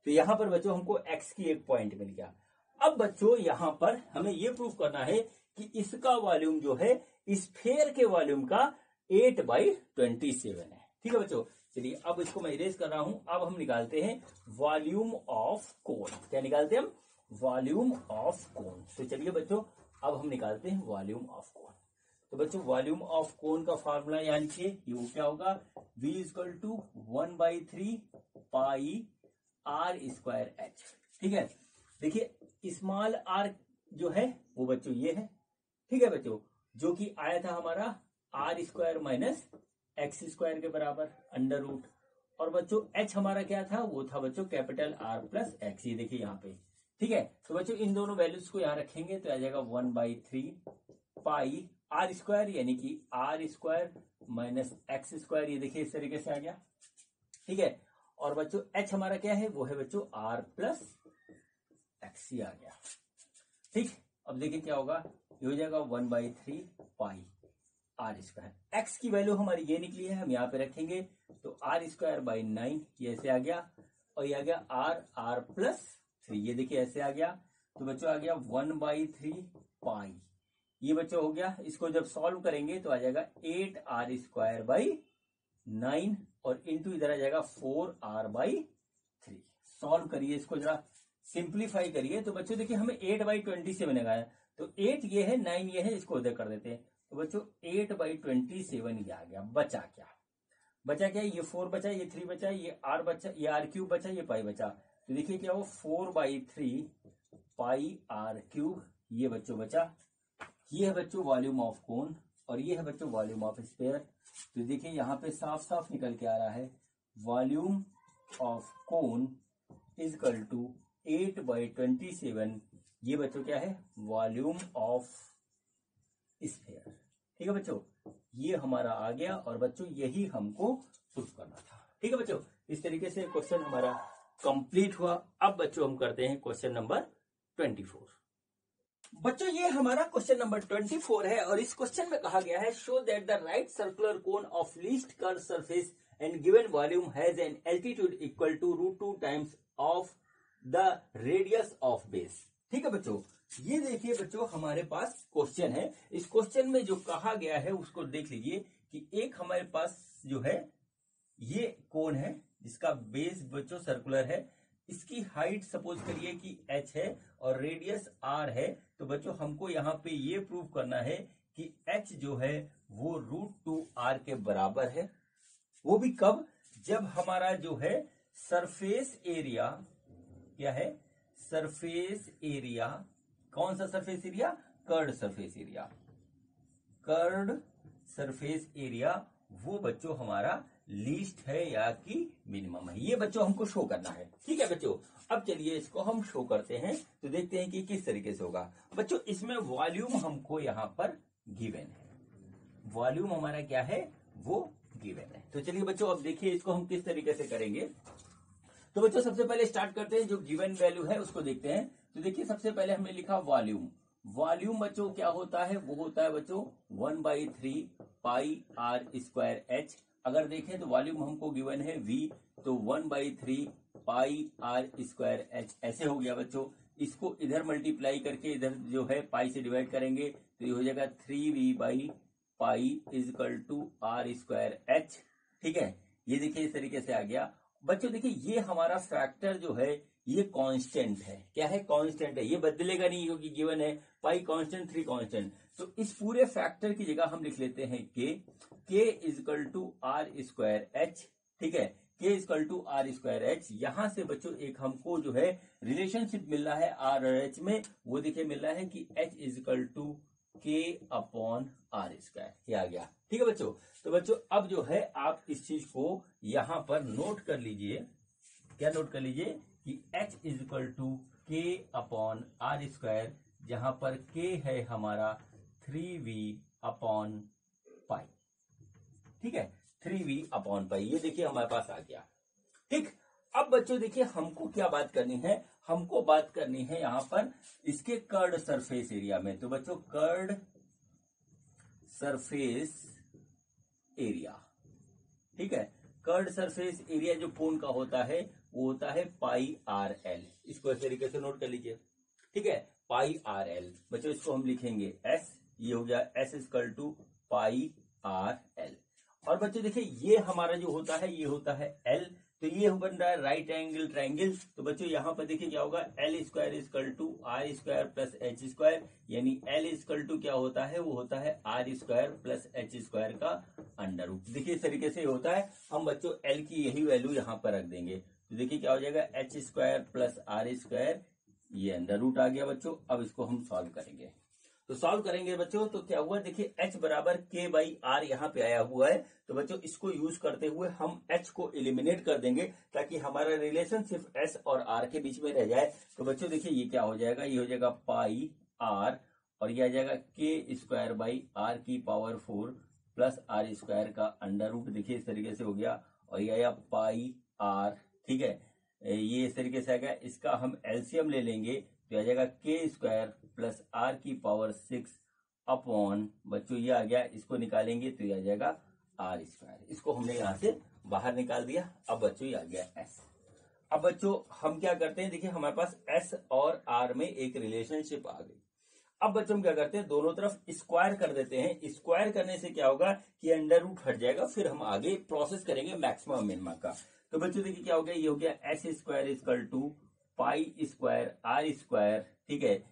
तो यहां पर बच्चों हमको x की एक पॉइंट मिल गया। अब बच्चों यहां पर हमें ये प्रूव करना है कि इसका वॉल्यूम जो है स्फीयर के वॉल्यूम का 8/27 है, ठीक है बच्चों। चलिए अब इसको मैं इरेज कर रहा हूं। अब हम निकालते हैं वॉल्यूम ऑफ कोन। क्या निकालते हैं हम, वॉल्यूम ऑफ कोन। तो चलिए बच्चों अब हम निकालते हैं वॉल्यूम ऑफ कोन। तो बच्चों वॉल्यूम ऑफ कोन का फार्मूला याद लिखिए, ये क्या होगा, v equal to 1/3 pi are square h, ठीक है। देखिए स्मॉल आर जो है वो बच्चों ये है, ठीक है बच्चों, जो कि आया था हमारा r square minus x square के बराबर अंडर रूट। और बच्चों एच हमारा क्या था, वो था बच्चों कैपिटल आर प्लस एक्स, ये देखिए यहाँ पे, ठीक है। तो बच्चों इन दोनों वैल्यूज को यहाँ रखेंगे तो आ जाएगा 1/3 पाई आर स्क्वायर, यानी कि r square minus x square, ये देखिए इस तरीके से आ गया, ठीक है। और बच्चों एच हमारा क्या है, वो है बच्चों आर प्लस एक्स, ही आ गया, ठीक। अब देखिए क्या होगा, ये हो जाएगा 1/3 पाई आर स्क्वायर। एक्स की वैल्यू हमारी ये निकली है, हम यहाँ पे रखेंगे तो आर स्क्वायर बाई 9, ये ऐसे आ गया। और ये आ गया आर प्लस 3, ये देखिए ऐसे आ गया। तो बच्चों आ गया 1/3 पाई, ये बच्चों हो गया। इसको जब सॉल्व करेंगे तो आ जाएगा 8r स्क्वायर बाई 9 और इंटू इधर आ जाएगा 4r/3। सॉल्व करिए इसको, जरा सिंप्लीफाई करिए। तो बच्चों देखिए हमें 8/27 आया, तो 8 ये है 9 ये है, इसको उधर कर देते हैं। तो बच्चों 8/27 ये आ गया। बचा क्या, बचा क्या, ये 4 बचा, ये 3 बचा, ये r बचा, ये r क्यूब बचा, ये पाई बचा। तो देखिए क्या हो, 4/3 पाई r क्यूब, ये बच्चों बचा। ये है बच्चों वॉल्यूम ऑफ कोन और ये है बच्चों वॉल्यूम ऑफ स्फीयर। तो देखिए यहाँ पे साफ साफ निकल के आ रहा है volume of cone is equal to 8/27, ये बच्चों क्या है, वॉल्यूम ऑफ स्फीयर, ठीक है बच्चों। ये हमारा आ गया और बच्चों यही हमको प्रूफ करना था, ठीक है बच्चों। इस तरीके से क्वेश्चन हमारा कंप्लीट हुआ। अब बच्चों हम करते हैं क्वेश्चन नंबर 24। बच्चों ये हमारा क्वेश्चन नंबर 24 है और इस क्वेश्चन में कहा गया है show that the right circular cone of least curve surface and given volume has an altitude equal to √2 times of the radius of base, ठीक है बच्चों। ये देखिए बच्चों हमारे पास क्वेश्चन है। इस क्वेश्चन में जो कहा गया है उसको देख लीजिए कि एक हमारे पास जो है ये कोन है जिसका बेस बच्चों सर्कुलर है, इसकी हाइट सपोज करिए कि h है और रेडियस r है। तो बच्चों हमको यहाँ पे ये प्रूव करना है कि h जो है वो √2r के बराबर है। वो भी कब, जब हमारा जो है सरफेस एरिया क्या है, सरफेस एरिया, कौन सा surface area, curved surface area, curved surface area वो बच्चों हमारा लीस्ट है या कि मिनिमम है, ये बच्चों हमको शो करना है, ठीक है बच्चों। अब चलिए इसको हम शो करते हैं तो देखते हैं कि किस तरीके से होगा। बच्चों इसमें वॉल्यूम हमको यहाँ पर गिवन है, वॉल्यूम हमारा क्या है वो गिवन है। तो चलिए बच्चों अब देखिए इसको हम किस तरीके से करेंगे। तो बच्चों सबसे पहले स्टार्ट करते हैं, जो गिवन वैल्यू है उसको देखते हैं। तो देखिए सबसे पहले हमने लिखा वॉल्यूम। वॉल्यूम बच्चों क्या होता है, वो होता है बच्चों 1/3 पाई आर स्क्वायर एच। अगर देखें तो वॉल्यूम हमको गिवन है v, तो 1/3 पाई आर स्क्वायर एच ऐसे हो गया बच्चों। इसको इधर मल्टीप्लाई करके इधर जो है पाई से डिवाइड करेंगे तो ये हो जाएगा 3v/पाई इज इक्वल टू r²h। ठीक है, ये देखिए इस तरीके से आ गया। बच्चों देखिए ये हमारा फैक्टर जो है ये कांस्टेंट है। क्या है? कांस्टेंट है, ये बदलेगा नहीं क्योंकि गिवन है पाई कांस्टेंट 3 कांस्टेंट। तो इस पूरे फैक्टर की जगह हम लिख लेते हैं k is equal to r²h। ठीक है, k is equal to r²h। यहां से बच्चों एक हमको जो है रिलेशनशिप मिल रहा है r और h में, वो देखिए मिल रहा है कि h is equal to k/r²। ये आ गया। ठीक है बच्चों, तो बच्चों अब जो है आप इस चीज को यहां पर नोट कर लीजिए। क्या नोट कर लीजिए कि h is equal to k/r², जहां पर k है हमारा 3v/पाई। ठीक है, 3v/पाई, ये देखिए हमारे पास आ गया। ठीक, अब बच्चों देखिए हमको क्या बात करनी है, हमको बात करनी है यहां पर इसके कर्ड सरफेस एरिया में। तो बच्चों कर्ड सरफेस एरिया, ठीक है, कर्ड सरफेस एरिया जो कोन का होता है वो होता है πr/l। इसको इस तरीके से नोट कर लीजिए। ठीक है, πr/l। बच्चों इसको हम लिखेंगे s, ये हो गया s इक्वल टू πr/l। और बच्चों देखिए ये हमारा जो होता है ये होता है l, तो ये बन रहा है राइट एंगल ट्राइंगल। तो बच्चों यहां पर देखिए क्या होगा, l² equal to r² plus h², यानी l इक्वल टू क्या होता है, वो होता है r² प्लस h² का अंडर रूट। देखिए इस तरीके से होता है। हम बच्चों l की यही वैल्यू यहां पर रख देंगे, तो देखिए क्या हो जाएगा h² प्लस r², ये अंडर रूट आ गया बच्चों। अब इसको हम सॉल्व करेंगे, तो सॉल्व करेंगे बच्चों तो क्या हुआ, देखिए h बराबर k/r यहाँ पे आया हुआ है। तो बच्चों इसको यूज करते हुए हम h को एलिमिनेट कर देंगे ताकि हमारा रिलेशन सिर्फ s और r के बीच में रह जाए। तो बच्चों देखिए ये क्या हो जाएगा, ये हो जाएगा πr और ये आ जाएगा k²/r⁴ प्लस r² का अंडर रूट। देखिए इस तरीके से हो गया, और ये आया πr। ठीक है, ये इस तरीके से आ गया। इसका हम एलसीएम ले लेंगे तो आ जाएगा k² प्लस r⁴ अपॉन, बच्चों ये आ गया, इसको निकालेंगे तो ये आ जाएगा r²। इसको हमने यहां से बाहर निकाल दिया। अब बच्चों ये आ गया s। अब बच्चों हम क्या करते हैं, देखिए हमारे पास s और r में एक रिलेशनशिप आ गई। अब बच्चों हम क्या करते हैं, दोनों तरफ स्क्वायर कर देते हैं। स्क्वायर करने से क्या होगा कि अंडर रूट हट जाएगा, फिर हम आगे प्रोसेस करेंगे मैक्सिमम मिनिमम का। तो बच्चों देखिए क्या हो गया, ये हो गया s² इक्वल टू π²r², ठीक है,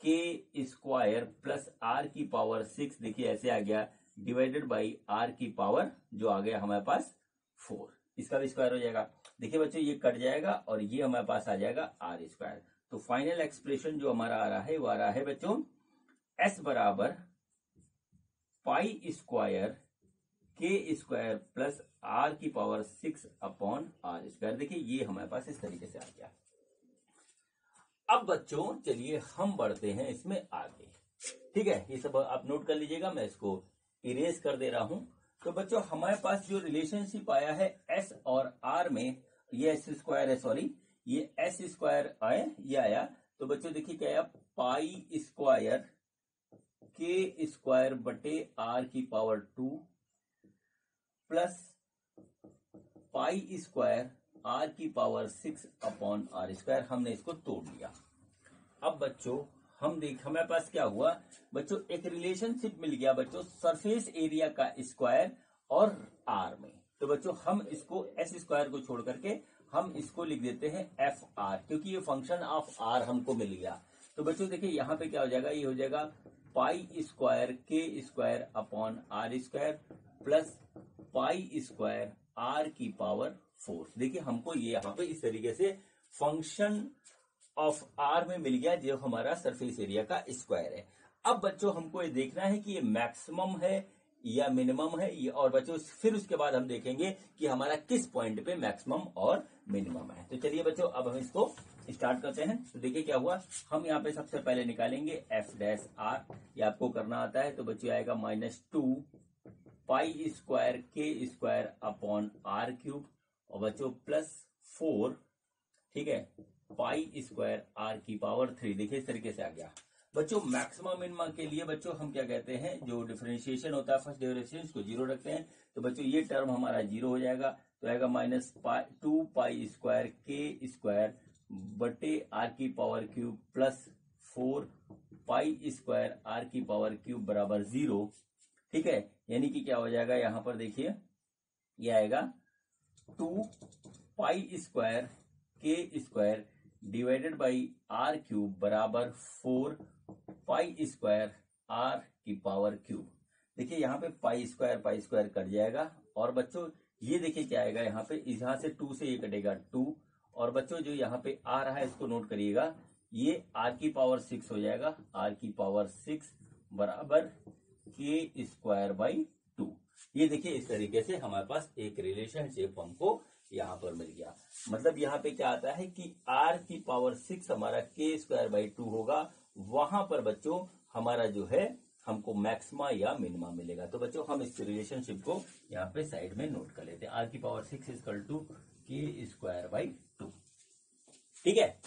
k² प्लस r⁴ देखिए ऐसे आ गया, डिवाइडेड बाई r⁴ जो आ गया हमारे पास 4। इसका भी स्क्वायर हो जाएगा। देखिए बच्चों ये कट जाएगा और ये हमारे पास आ जाएगा r²। तो फाइनल एक्सप्रेशन जो हमारा आ रहा है वो आ रहा है बच्चों s बराबर π² k² plus r⁴ upon r²। देखिए ये हमारे पास इस तरीके से आ गया। अब बच्चों चलिए हम बढ़ते हैं इसमें आगे। ठीक है, ये सब आप नोट कर लीजिएगा, मैं इसको इरेज कर दे रहा हूं। तो बच्चों हमारे पास जो रिलेशनशिप आया है s और r में, ये s² है, सॉरी ये s² आया, ये आया। तो बच्चों देखिए क्या आया, π² k² बटे r⁴ plus π² r⁴ upon r²। हमने इसको तोड़ लिया। अब बच्चों हमारे पास क्या हुआ बच्चों, एक रिलेशनशिप मिल गया बच्चों सरफेस एरिया का स्क्वायर और r में। तो बच्चों हम इसको s² को छोड़ करके हम इसको लिख देते हैं fr, क्योंकि ये फंक्शन ऑफ r हमको मिल गया। तो बच्चों देखिए यहाँ पे क्या हो जाएगा, ये हो जाएगा π² k² upon r² plus π² r⁴। देखिए हमको ये यहाँ पे इस तरीके से फंक्शन ऑफ r में मिल गया जो हमारा सरफेस एरिया का स्क्वायर है। अब बच्चों हमको ये देखना है कि ये मैक्सिमम है या मिनिमम है, ये, और बच्चों फिर उसके बाद हम देखेंगे कि हमारा किस पॉइंट पे मैक्सिमम और मिनिमम है। तो चलिए बच्चों अब हम इसको स्टार्ट करते हैं। तो देखिए क्या हुआ, हम यहाँ पे सबसे पहले निकालेंगे f'(r), ये आपको करना आता है। तो बच्चों आएगा -2 π² k² अपॉन r³ और बच्चों प्लस 4, ठीक है, π² r⁴। देखिए इस तरीके से आ गया। बच्चों मैक्सिमम मिनिमम के लिए बच्चों हम क्या कहते हैं, जो डिफरेंशिएशन होता है फर्स्ट डेरिवेशन उसको 0 रखते हैं। तो बच्चों ये टर्म हमारा 0 हो जाएगा। तो आएगा -2 π² k² बटे आर की power cube plus 4 pi square are की पावर क्यूब बराबर 0। ठीक है, यानी कि क्या हो जाएगा यहां पर देखिए, ये आएगा 2 pi square k square divided by r cube बराबर 4 पाई स्क्वायर आर की पावर क्यूब। देखिए यहाँ पे पाई स्क्वायर कट जाएगा, और बच्चों ये देखिए क्या आएगा यहाँ पे, यहां से 2 से ये कटेगा 2, और बच्चों जो यहाँ पे आ रहा है इसको नोट करिएगा, ये आर की पावर 6 हो जाएगा, आर की पावर 6 बराबर के स्क्वायर बाई 2। ये देखिए इस तरीके से हमारे पास एक रिलेशनशिप हमको यहाँ पर मिल गया। मतलब यहाँ पे क्या आता है कि आर की पावर 6 हमारा के स्क्वायर बाई 2 होगा, वहां पर बच्चों हमारा जो है हमको मैक्सिमा या मिनिमा मिलेगा। तो बच्चों हम इस रिलेशनशिप को यहाँ पे साइड में नोट कर लेते हैं, आर की पावर 6 इक्वल टू के स्क्वायर बाई 2। ठीक है,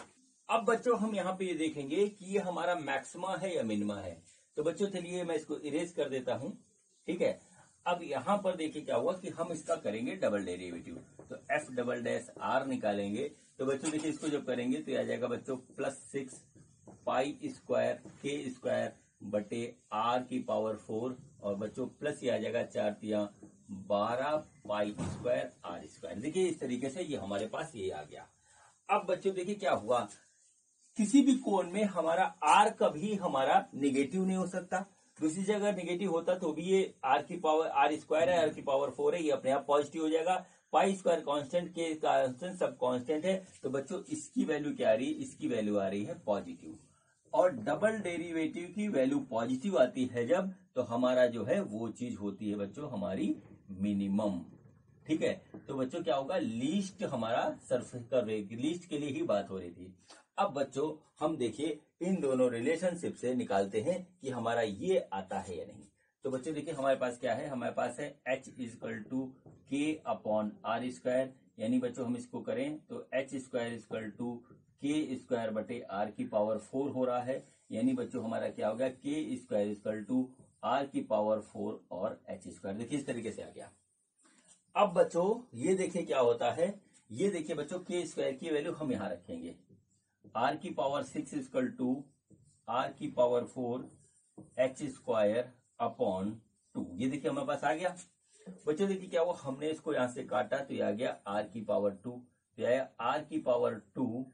अब बच्चों हम यहाँ पे ये देखेंगे कि ये हमारा मैक्सिमा है या मिनिमा है। तो बच्चों चलिए मैं इसको इरेज कर देता हूं। ठीक है, अब यहां पर देखिए क्या हुआ कि हम इसका करेंगे डबल डेरिवेटिव, तो एफ डबल डैश आर निकालेंगे। तो बच्चों देखिए इसको जब करेंगे तो आ जाएगा बच्चों प्लस 6 पाई स्क्वायर के स्क्वायर बटे आर की पावर 4, और बच्चों प्लस ये आ जाएगा 4 तिया 12 पाई स्क्वायर आर स्क्वायर। देखिए इस तरीके से ये हमारे पास ये आ गया। अब बच्चों देखिए क्या हुआ, किसी भी कोण में हमारा आर कभी हमारा नेगेटिव नहीं हो सकता। दूसरी जगह नेगेटिव होता तो भी ये आर की पावर आर स्क्वायर है, आर की पावर 4 है, ये अपने आप पॉजिटिव हो जाएगा। पाई स्क्वायर कांस्टेंट, के कांस्टेंट, सब कांस्टेंट है। तो बच्चों इसकी वैल्यू क्या आ रही है, इसकी वैल्यू आ रही है पॉजिटिव, और डबल डेरिवेटिव की वैल्यू पॉजिटिव आती है जब, तो हमारा जो है वो चीज होती है बच्चों हमारी मिनिमम। ठीक है, तो बच्चों क्या होगा, लीस्ट हमारा सरफेस कर लीस्ट के लिए ही बात हो रही थी। अब बच्चों हम देखिए इन दोनों रिलेशनशिप से निकालते हैं कि हमारा ये आता है या नहीं। तो बच्चों देखिए हमारे पास क्या है, हमारे पास है h इजकल टू के अपॉन आर स्क्वायर, यानी बच्चों हम इसको करें तो एच स्क्वायर इजकल टू के स्क्वायर बटे आर की पावर 4 हो रहा है। यानी बच्चों हमारा क्या हो गया, के स्क्वायर इजकल टू आर की पावर 4 और एच स्क्वायर। देखिए इस तरीके से आ गया। अब बच्चों ये देखिए क्या होता है, ये देखिए बच्चों के स्क्वायर की वैल्यू हम यहां रखेंगे, आर की पावर 6 इजकल टू आर की पावर 4 एच स्क्वायर अपॉन 2। ये देखिए हमारे पास आ गया। बच्चों देखिए क्या हुआ, हमने इसको यहां से काटा तो ये आ गया आर की पावर 2, तो आया आर की पावर 2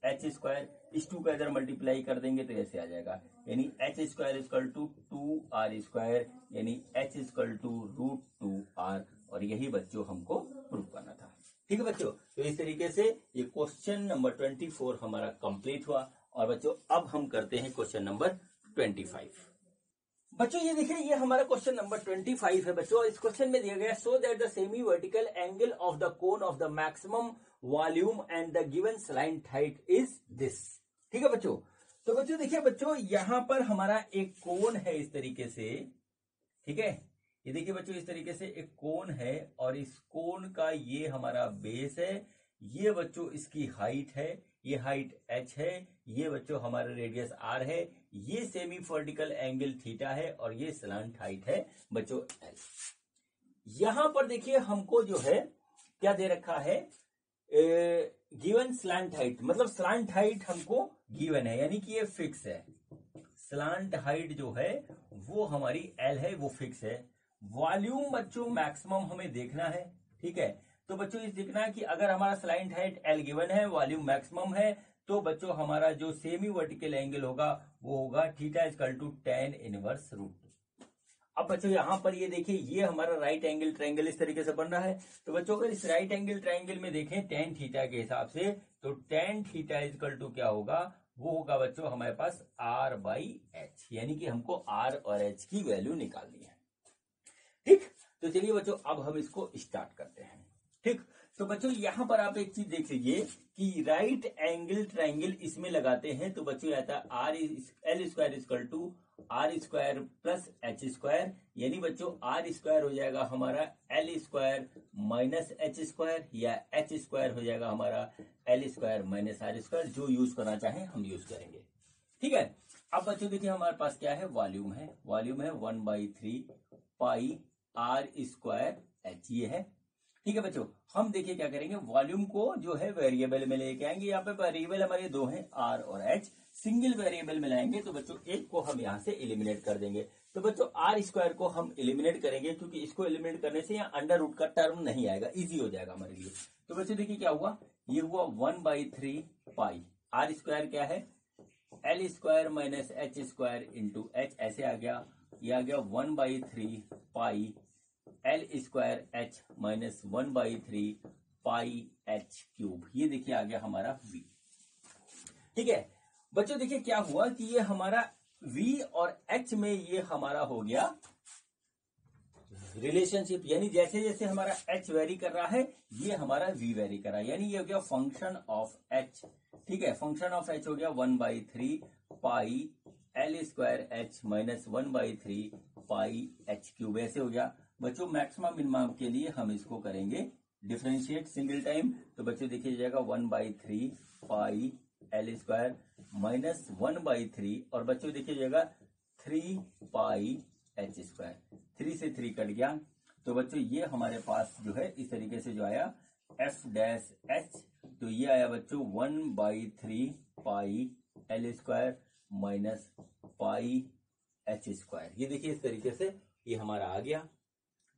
एच स्क्वायर, इस 2 का इधर मल्टीप्लाई कर देंगे तो ऐसे आ जाएगा, यानी h square equal to 2 r square, यानी एच इजकल टू √2 आर, और यही बच्चों हमको प्रूव करना था। ठीक है बच्चों, तो इस तरीके से ये क्वेश्चन नंबर 24 हमारा कंप्लीट हुआ। और बच्चों अब हम करते हैं क्वेश्चन नंबर 25। बच्चों ये देखिए ये हमारा क्वेश्चन नंबर 25 है बच्चों। इस क्वेश्चन में दिया गया so that the semi vertical angle of the cone of the maximum volume and the given slant height is this. ठीक है बच्चों, तो बच्चों देखिए बच्चों यहां पर हमारा एक कोन है इस तरीके से। ठीक है, ये देखिए बच्चों इस तरीके से एक कोन है, और इस कोन का ये हमारा बेस है, ये बच्चों इसकी हाइट है, ये हाइट h है, ये बच्चों हमारा रेडियस r है, ये सेमी वर्टिकल एंगल थीटा है, और ये स्लांट हाइट है बच्चों l। यहां पर देखिए हमको जो है क्या दे रखा है, गिवन स्लांट हाइट, मतलब स्लांट हाइट हमको गिवन है, यानी कि ये फिक्स है। स्लांट हाइट जो है वो हमारी l है, वो फिक्स है। वॉल्यूम बच्चों मैक्सिमम हमें देखना है। ठीक है, तो बच्चों ये देखना है कि अगर हमारा स्लाइंट हाइट l गिवन है, वॉल्यूम मैक्सिमम है, तो बच्चों हमारा जो सेमी वर्टिकल एंगल होगा वो होगा theta equal to tan inverse √2। अब बच्चों यहां पर ये देखिए ये हमारा राइट एंगल ट्रायंगल इस तरीके से बन रहा है। तो बच्चों अगर इस राइट एंगल ट्रायंगल में देखें tan थीटा के हिसाब से, तो tan थीटा इक्वल टू क्या होगा, वो होगा बच्चों हमारे पास r बाई एच, यानी कि हमको r और h की वैल्यू निकालनी है। ठीक, तो चलिए बच्चों अब हम इसको स्टार्ट करते हैं। ठीक, तो बच्चों यहां पर आप एक चीज देख लीजिए कि राइट एंगल ट्रायंगल इसमें लगाते हैं तो बच्चों आता है r l square equal to are square plus H square, यानी बच्चों आर स्क्वायर हो जाएगा हमारा L square minus H square, या एच स्क्वायर हो जाएगा हमारा L square minus are square, जो यूज करना चाहें हम यूज करेंगे। ठीक है, अब बच्चों देखिए हमारे पास क्या है, वॉल्यूम है, वॉल्यूम है 1/3 पाई आर स्क्वायर एच, ये है। ठीक है बच्चों, हम देखिए क्या करेंगे, वॉल्यूम को जो है वेरिएबल में लेके आएंगे। यहाँ पे वेरिएबल हमारे दो हैं, आर और एच। सिंगल वेरिएबल में लाएंगे तो बच्चों एक को हम यहाँ से एलिमिनेट कर देंगे। तो बच्चों आर स्क्वायर को हम एलिमिनेट करेंगे, क्योंकि इसको एलिमिनेट करने से यहाँ अंडर रूट का टर्म नहीं आएगा, इजी हो जाएगा हमारे लिए। तो बच्चों देखिए क्या हुआ, ये हुआ 1/3 पाई। आर स्क्वायर क्या है, L square minus H square into H, ऐसे आ गया। ये आ गया 1/3 pi l square H minus 1/3 पाई एच क्यूब। ये देखिए आ गया हमारा v। ठीक है बच्चों, देखिए क्या हुआ कि ये हमारा v और h में ये हमारा हो गया रिलेशनशिप, यानी जैसे जैसे हमारा h वेरी कर रहा है ये हमारा v वेरी कर रहा है, यानी ये हो गया फंक्शन ऑफ h। ठीक है, फंक्शन ऑफ h हो गया 1/3 pi l square H minus 1/3 पाई एच क्यूब, ऐसे हो गया। बच्चों मैक्सिमम मिनिमम के लिए हम इसको करेंगे डिफरेंशिएट सिंगल टाइम। तो बच्चों देखिए जाएगा 1/3 पाई एल स्क्वायर माइनस 1/3, और बच्चों देखिए जाएगा 3 पाई एच स्क्वायर। 3 से 3 कट गया, तो बच्चों ये हमारे पास जो है इस तरीके से जो आया एफ डैश एच, तो ये आया बच्चों 1/3 pi l square minus pi h square. ये देखिए इस तरीके से ये हमारा आ गया।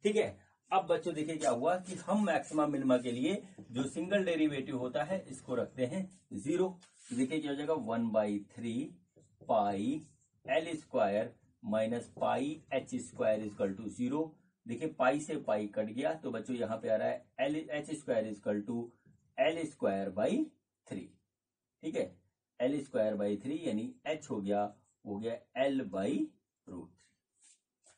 ठीक है, अब बच्चों देखिए क्या हुआ कि हम मैक्सिमम मिनिमा के लिए जो सिंगल डेरिवेटिव होता है इसको रखते हैं 0। तो देखिए क्या हो जाएगा 1/3 pi l square minus pi h square equal to 0। देखिए पाई से पाई कट गया, तो बच्चों यहां पे आ रहा है l h square equal to L square by 3। ठीक है, एल स्क्वायर बाई 3 यानी एच हो गया एल बाई रूट।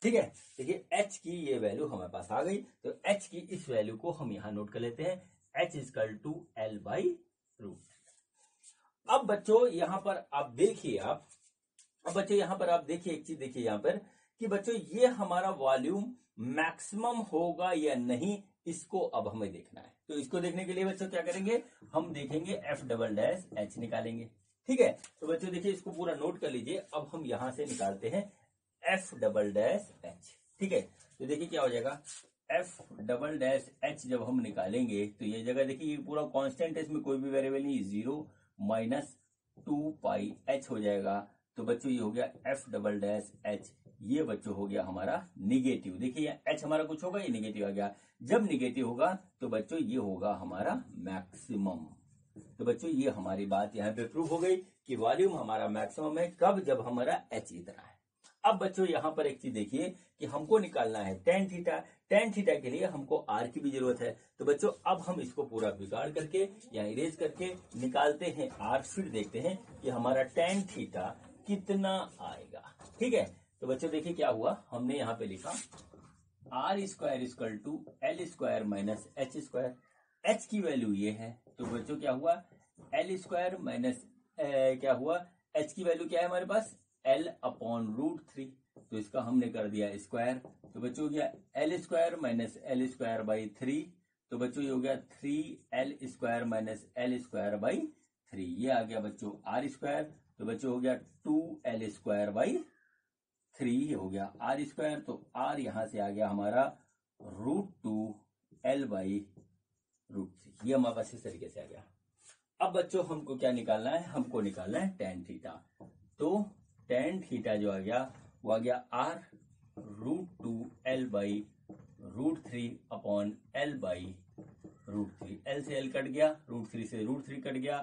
ठीक है, देखिए h की ये वैल्यू हमारे पास आ गई, तो h की इस वैल्यू को हम यहां नोट कर लेते हैं, h equal to l by root. अब बच्चों यहां पर आप देखिए एक चीज देखिए यहां पर कि बच्चों ये हमारा वॉल्यूम मैक्सिमम होगा या नहीं, इसको अब हमें देखना है। तो इसको देखने के लिए बच्चों क्या करेंगे, हम देखेंगे एफ डबल डैश एच निकालेंगे। ठीक है, तो बच्चों देखिए इसको पूरा नोट कर लीजिए। अब हम यहां से निकालते हैं एफ डबल डैश एच। ठीक है, तो देखिए क्या हो जाएगा, एफ डबल डैश एच जब हम निकालेंगे तो ये जगह देखिए ये पूरा कांस्टेंट है, इसमें कोई भी वेरिएबल नहीं, 0 माइनस 2 पाई एच हो जाएगा। तो बच्चों ये हो गया एफ डबल डैश एच, ये बच्चों हो गया हमारा निगेटिव। देखिए एच हमारा कुछ होगा, ये निगेटिव आ गया। जब निगेटिव होगा तो बच्चों ये होगा हमारा मैक्सिमम। तो बच्चों ये हमारी बात यहाँ पे प्रूव हो गई कि वॉल्यूम हमारा मैक्सिमम है कब, जब हमारा एच इतना है। अब बच्चों यहां पर एक चीज देखिए कि हमको निकालना है टेन थीटा। टेन थीटा के लिए हमको आर की भी जरूरत है। तो बच्चों अब हम इसको पूरा बिगाड़ करके या इरेज करके निकालते हैं आर, फिर देखते हैं कि हमारा टेन थीटा कितना आएगा। ठीक है, तो बच्चों देखिए क्या हुआ, हमने यहाँ पे लिखा r square equal to L square minus H square. H की वैल्यू ये है, तो बच्चों क्या हुआ एल स्क्वायर माइनस क्या हुआ, एच की वैल्यू क्या है हमारे पास L अपॉन रूट 3, तो इसका हमने कर दिया स्क्वायर। तो बच्चों हो गया L square minus L square by 3, तो बच्चों ये हो गया 3L square minus L square by 3, ये आ गया बच्चों आर स्क्वायर। तो बच्चों हो गया 2L स्क्वायर बाई 3 हो गया आर स्क्वायर। तो आर यहां से आ गया हमारा √2L बाई √3, ये हमारे पास इस तरीके से आ गया। अब बच्चों हमको क्या निकालना है, हमको निकालना है टेन थीटा। तो टेन थीटा जो आ गया वो आ गया r √2L by √3 upon l by √3। L से एल कट गया, √3 से √3 कट गया।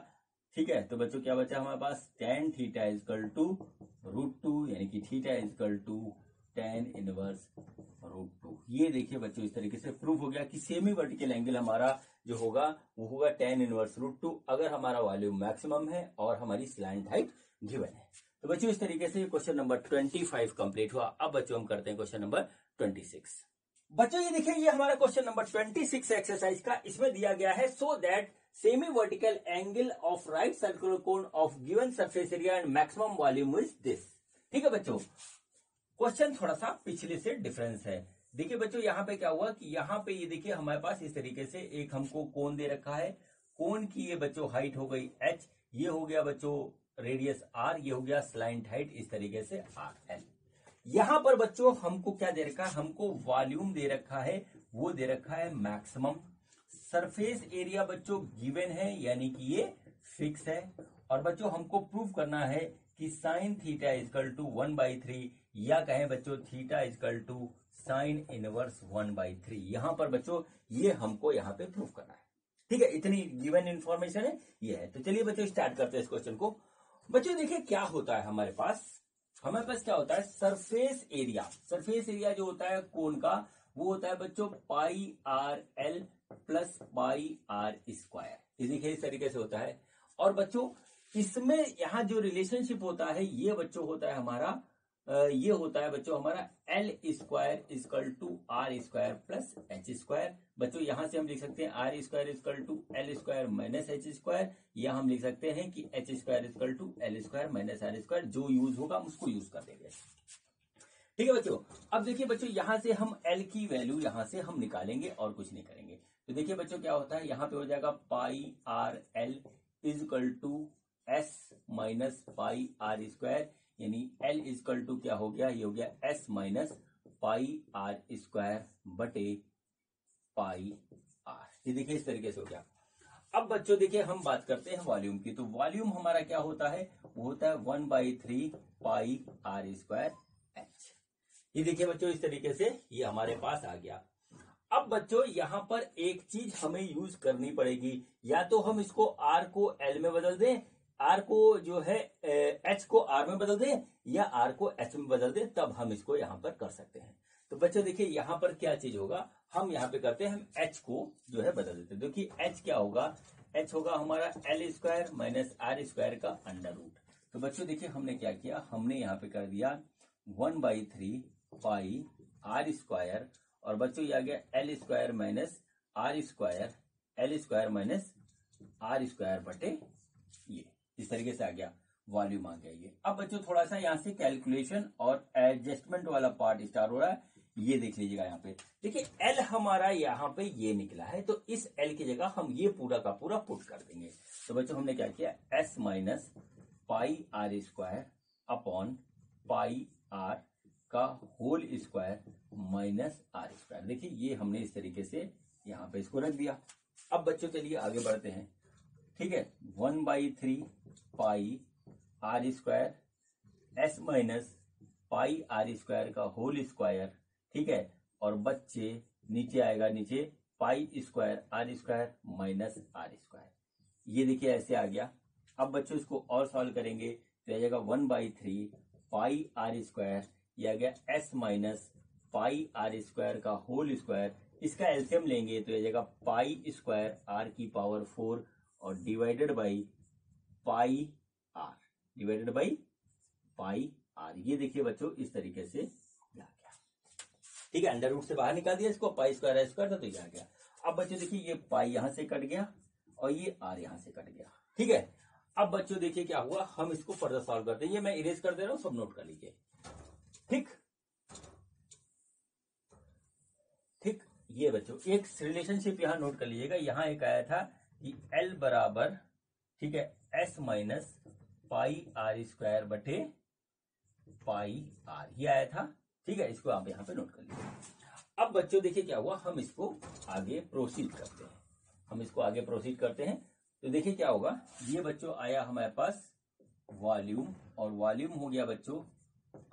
ठीक है, तो बच्चों क्या बचा हमारे पास, टेन थीटा इजकल टू √2, यानी कि theta equal to tan inverse √2। ये देखिए बच्चों इस तरीके से प्रूफ हो गया कि सेमी वर्टिकल एंगल हमारा जो होगा वो होगा टेन इनवर्स √2, अगर हमारा वॉल्यूम मैक्सिमम है और हमारी स्लैंट हाइट गिवन है। तो बच्चों इस तरीके से क्वेश्चन नंबर 25 कंप्लीट हुआ। अब बच्चों हम करते हैं क्वेश्चन नंबर 26। बच्चों ये देखिए ये हमारा क्वेश्चन नंबर 26 एक्सरसाइज का, इसमें दिया गया है so that semi vertical angle of right circular cone of given surface area and maximum volume is this. ठीक है बच्चों, क्वेश्चन थोड़ा सा पिछले से डिफरेंस है। देखिए बच्चों यहाँ पे क्या हुआ कि यहाँ पे ये देखिए हमारे पास इस तरीके से एक हमको कोन दे रखा है। कोन की ये बच्चों हाइट हो गई h, ये हो गया बच्चों रेडियस r, ये हो गया स्लाइंट हाइट इस तरीके से rl। यहां पर बच्चों हमको क्या दे रखा है, हमको वॉल्यूम दे रखा है, वो दे रखा है मैक्सिमम। सरफेस एरिया बच्चों गिवन है, यानी कि ये फिक्स है। और बच्चों हमको प्रूव करना है कि साइन थीटा इजकल टू 1/3 या कहें बच्चों theta equal to sine inverse 1/3। यहां पर बच्चों ये हमको यहां पे प्रूव करना है। ठीक है, इतनी गिवन इंफॉर्मेशन है, ये है। तो चलिए बच्चों स्टार्ट करते हैं इस क्वेश्चन को। बच्चों देखिए क्या होता है हमारे पास क्या होता है, सरफेस एरिया। सरफेस एरिया जो होता है कोन का, वो होता है बच्चों pi are l plus pi are square. ये देखिए इस तरीके से होता है। और बच्चों इसमें यहां जो रिलेशनशिप होता है ये बच्चों होता है हमारा ये होता है बच्चों हमारा L square equal to are square plus H square. बच्चों यहां से हम लिख सकते हैं R square equal to L square minus H square, या हम लिख सकते हैं कि H square equal to L square minus are square. जो यूज होगा हम उसको यूज कर देंगे। ठीक है बच्चों, अब देखिए बच्चों यहां से हम एल की वैल्यू यहां से हम निकालेंगे और कुछ नहीं करेंगे। तो देखिए बच्चों क्या होता है, यहां पे हो जाएगा pi are l equal to s minus pi are square, यानी एल इजकल टू क्या हो गया, ये हो गया S minus pi are square बटे पाई आर। ये देखिए इस तरीके से हो गया। अब बच्चों देखिए हम बात करते हैं वॉल्यूम की। तो वॉल्यूम हमारा क्या होता है, वो होता है 1/3 पाई आर स्क्वायर एच। ये देखिए बच्चों इस तरीके से ये हमारे पास आ गया। अब बच्चों यहां पर एक चीज हमें यूज करनी पड़ेगी, या तो हम इसको आर को एल में बदल दें, आर को जो है एच को आर में बदल दें, या आर को एच में बदल दें, तब हम इसको यहां पर कर सकते हैं। तो बच्चों देखिए यहां पर क्या चीज होगा, हम यहां पे करते हैं, हम एच को जो है बदल देते हैं। देखिए एच क्या होगा, एच होगा हमारा L square minus are square का अंडर रूट। तो बच्चों देखिए हमने क्या किया, हमने यहाँ पे कर दिया 1/3 पाई आर स्क्वायर, और बच्चों ये आ गया L square minus are square, L square minus are square बटे ये, इस तरीके से आ गया, वॉल्यूम आ गया ये। अब बच्चों थोड़ा सा यहाँ से कैलकुलेशन और एडजस्टमेंट वाला पार्ट स्टार्ट हो रहा है, ये देख लीजिएगा। यहाँ पे देखिए एल हमारा यहाँ पे ये निकला है, तो इस एल की जगह हम ये पूरा का पूरा पुट कर देंगे। तो बच्चों हमने क्या किया, s minus pi are square upon pi r का whole square minus are square. देखिए ये हमने इस तरीके से यहाँ पे इसको रख दिया। अब बच्चों चलिए आगे बढ़ते हैं। ठीक है, 1/3 pi are square s minus pi are square का होल स्क्वायर। ठीक है, और बच्चे नीचे आएगा, नीचे pi square r square minus are square. ये देखिए ऐसे आ गया। अब बच्चों इसको और सॉल्व करेंगे तो आ जाएगा 1/3 पाई आर स्क्वायर, यह आ गया S minus pi are square का होल स्क्वायर। इसका एलसीएम लेंगे तो आ जाएगा पाई स्क्वायर आर की पावर 4 और divided by pi R, divided by pi R. ये देखिए बच्चों इस तरीके से आ गया। ठीक है, अंडर रूट से बाहर निकाल दिया इसको, पाई स्क्वायर स्क्वायर था तो ये आ गया। अब बच्चों देखिए ये पाई यहां से कट गया और ये आर यहां से कट गया। ठीक है, अब बच्चों देखिए क्या हुआ, हम इसको फर्दर सॉल्व करते हैं। ये मैं इरेज कर दे रहा हूं, सब नोट कर लीजिए। ठीक, ये बच्चों एक रिलेशनशिप यहां नोट कर लीजिएगा। यहां एक आया था कि एल बराबर, ठीक है, S minus pi are square बटे पाई आर, ये आया था। ठीक है, इसको आप यहां पे नोट कर लीजिए। अब बच्चों देखिए क्या हुआ, हम इसको आगे प्रोसीड करते हैं। तो देखिए क्या होगा, ये बच्चों आया हमारे पास वॉल्यूम, और वॉल्यूम हो गया बच्चों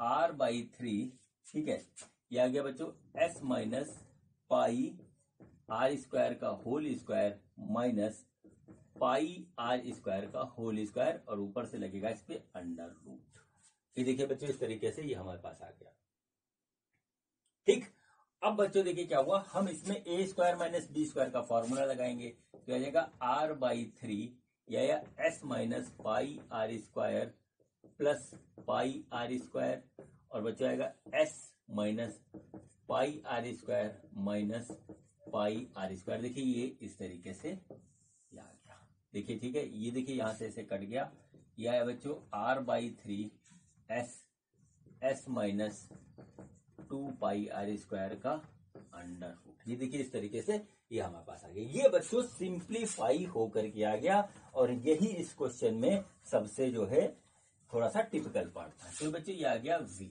R/3। ठीक है, ये आ गया बच्चों s minus pi are square का whole square minus pi are square का होल स्क्वायर, और ऊपर से लगेगा इस पे अंडर रूट। ये देखिए बच्चों इस तरीके से ये हमारे पास आ गया। ठीक, अब बच्चों देखिए क्या हुआ, हम इसमें A square minus B square का फॉर्मूला लगाएंगे तो आ जाएगा R/3 या S minus pi are square plus pi are square, और बच्चों आएगा S minus pi are square minus pi are square. देखिए ये इस तरीके से आ गया। देखिए ठीक है, ये देखिए यहां से कट गया। यह है बच्चों R/3 S minus 2 pi are square का अंडर रूट। ये देखिए इस तरीके से ये हमारे पास आ गया। ये बच्चों सिंप्लीफाई होकर के आ गया, और यही इस क्वेश्चन में सबसे जो है थोड़ा सा टिपिकल पार्ट था। तो बच्चों ये आ गया v।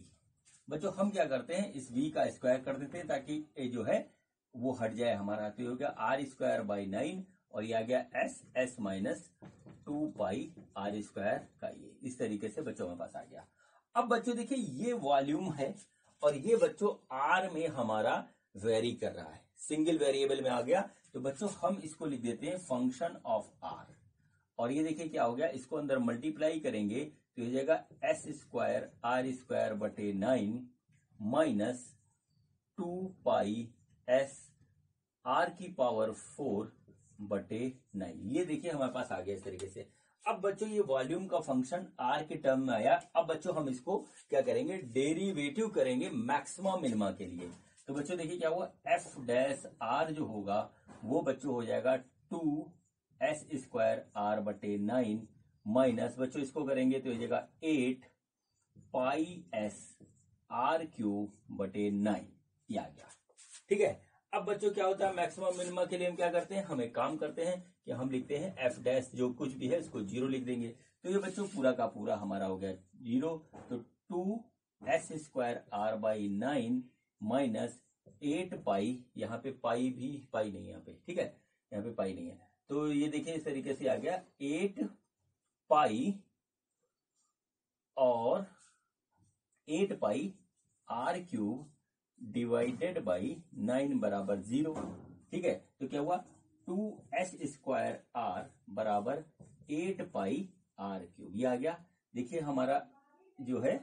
बच्चों हम क्या करते हैं, इस v का स्क्वायर कर देते हैं ताकि ये जो है वो हट जाए हमारा, तो ये हो गया आर स्क्वायर बाई 9 और ये आ गया S minus 2 pi are square का, ये इस तरीके से बच्चों हमारे पास आ गया। अब बच्चों देखिए ये वॉल्यूम है और ये बच्चों आर में हमारा वेरी कर रहा है, सिंगल वेरिएबल में आ गया, तो बच्चों हम इसको लिख देते हैं फंक्शन ऑफ आर। और ये देखिए क्या हो गया, इसको अंदर मल्टीप्लाई करेंगे तो हो जाएगा एस स्क्वायर आर स्क्वायर बटे 9 माइनस 2 पाई एस आर की पावर 4 बटे 9। ये देखिए हमारे पास आ गया इस तरीके से। अब बच्चों ये वॉल्यूम का फंक्शन आर के टर्म में आया। अब बच्चों हम इसको क्या करेंगे, डेरिवेटिव करेंगे मैक्सिमम मिनिमा के लिए। तो बच्चों देखिए क्या हुआ, एफ डैश आर जो होगा वो बच्चों हो जाएगा 2 एस स्क्वायर आर बटे 9 माइनस बच्चों इसको करेंगे तो हो जाएगा 8 पाई एस आर क्यूब बटे 9, ये आ गया। ठीक है, अब बच्चों क्या होता है, मैक्सिमम मिनिमा के लिए हम क्या करते हैं, हम एक काम करते हैं कि हम लिखते हैं एफ डैश जो कुछ भी है इसको 0 लिख देंगे। तो ये बच्चों पूरा का पूरा हमारा हो गया 0। तो 2 S square R by 9 minus 8 pi, यहाँ पे पाई भी पाई नहीं है यहाँ पे, ठीक है, यहाँ पे पाई नहीं है, तो ये देखिए इस तरीके से आ गया 8 पाई और 8 पाई आर क्यूब डिवाइडेड बाई 9 बराबर 0। ठीक है, तो क्या हुआ 2 एस स्क्वायर आर बराबर 8 पाई आर क्यूब, ये आ गया। देखिए हमारा जो है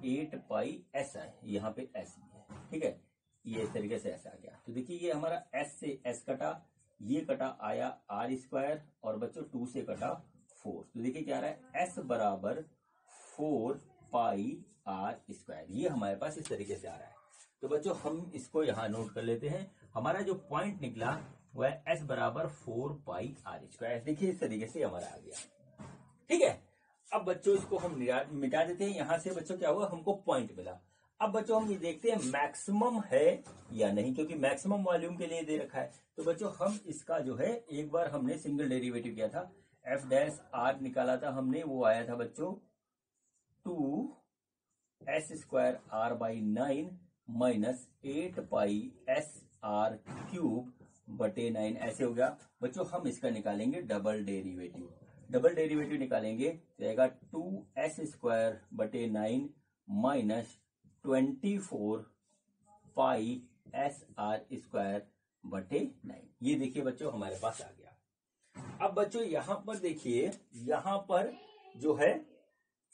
8 पाई एस है, यहाँ पे एस भी है, ठीक है, ये इस तरीके से ऐसा आ गया। तो देखिए ये हमारा एस से एस कटा, ये कटा आया आर स्क्वायर और बच्चों 2 से कटा 4, तो देखिए क्या आ रहा है एस बराबर 4 पाई आर स्क्वायर, ये हमारे पास इस तरीके से आ रहा है। तो बच्चों हम इसको यहां नोट कर लेते हैं, हमारा जो पॉइंट निकला वह एस बराबर 4 पाई आर स्क्वायर, देखिए इस तरीके से हमारा आ गया। ठीक है, अब बच्चों इसको हम मिटा देते हैं, यहां से बच्चों क्या हुआ, हमको पॉइंट मिला। अब बच्चों हम ये देखते हैं मैक्सिमम है या नहीं, क्योंकि मैक्सिमम वॉल्यूम के लिए दे रखा है। तो बच्चों हम इसका जो है एक बार हमने सिंगल डेरिवेटिव किया था, एफ डैश आर निकाला था हमने, वो आया था बच्चों 2 S square R by 9 minus 8 pi S R cube बटे 9, ऐसे हो गया। बच्चों हम इसका निकालेंगे डबल डेरिवेटिव, डबल डेरिवेटिव निकालेंगे तो आएगा 2 एस स्क्वायर बटे 9 minus 24 pi S are square बटे 9, ये देखिए बच्चों हमारे पास आ गया। अब बच्चों यहां पर देखिए, यहां पर जो है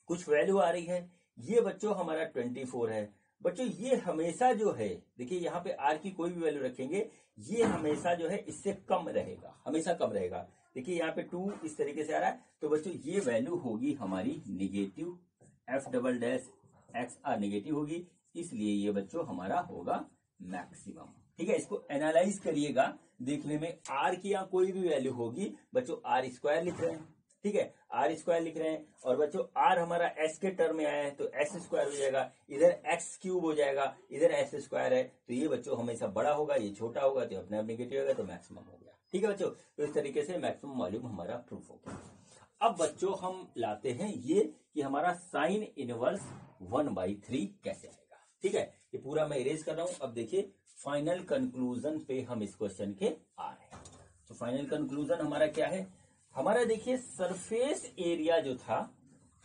कुछ वैल्यू आ रही है, ये बच्चों हमारा 24 है। बच्चों ये हमेशा जो है, देखिए यहाँ पे आर की कोई भी वैल्यू रखेंगे ये हमेशा जो है इससे कम रहेगा, हमेशा कम रहेगा। देखिए यहाँ पे 2 इस तरीके से आ रहा है, तो बच्चों ये वैल्यू होगी हमारी negative, F double dash X R negative होगी, इसलिए ये बच्चों हमारा होगा मैक्सिमम। ठीक है, इसको एनालाइज करिएगा, देखने में आर की यहाँ कोई भी वैल्यू होगी, बच्चों आर स्क्वायर लिख रहे हैं, ठीक है, आर स्क्वायर लिख रहे हैं, और बच्चों आर हमारा एस के टर्म में आया है तो एस स्क्वायर हो जाएगा, इधर एक्स क्यूब हो जाएगा, इधर एस स्क्वायर है, तो ये बच्चों हमेशा बड़ा होगा, ये छोटा होगा तो अपने आप निगेटिव होगा, तो मैक्सिमम हो गया। ठीक है बच्चों, तो इस तरीके से मैक्सिमम वॉल्यूम हमारा प्रूफ हो गया। अब बच्चों हम लाते हैं ये कि हमारा साइन इनवर्स 1/3 कैसे आएगा। ठीक है, ये पूरा मैं इरेज कर रहा हूं। अब देखिए फाइनल कंक्लूजन पे हम इस क्वेश्चन के आ रहे हैं। तो फाइनल कंक्लूजन हमारा क्या है, हमारा देखिए सरफेस एरिया जो था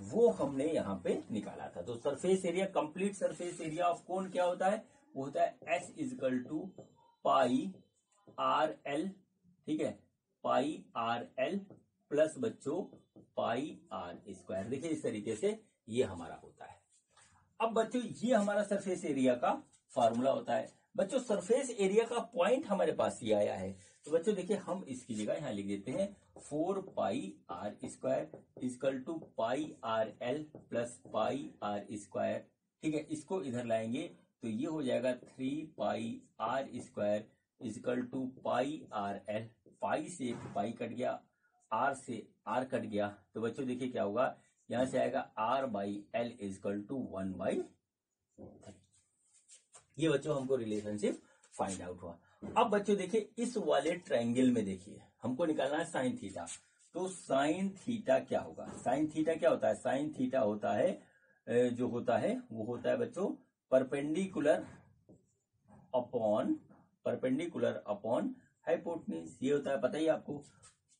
वो हमने यहाँ पे निकाला था। तो surface area, complete surface area of cone क्या होता है, वो होता है S equal to pi are L, ठीक है, पाई आर एल प्लस बच्चों पाई आर स्क्वायर, देखिए इस तरीके से ये हमारा होता है। अब बच्चों ये हमारा सरफेस एरिया का फॉर्मूला होता है। बच्चों सरफेस एरिया का पॉइंट हमारे पास ये आया है, तो बच्चों देखिए हम इसकी जगह यहां लिख देते हैं 4 pi are square equal to pi are l plus pi are square. ठीक है, इसको इधर लाएंगे तो ये हो जाएगा 3 pi are square equal to pi are l, pi से पाई कट गया, आर से आर कट गया, तो बच्चों देखिए क्या होगा, यहां से आएगा r by l equal to 1/3। ये बच्चों हमको रिलेशनशिप फाइंड आउट हुआ। अब बच्चों देखिए इस वाले ट्रायंगल में देखिए हमको निकालना है साइन थीटा, तो साइन थीटा क्या होगा, साइन थीटा क्या होता है, साइन थीटा होता है जो होता है वो होता है बच्चों perpendicular upon perpendicular upon hypotenuse, ये होता है पता ही आपको।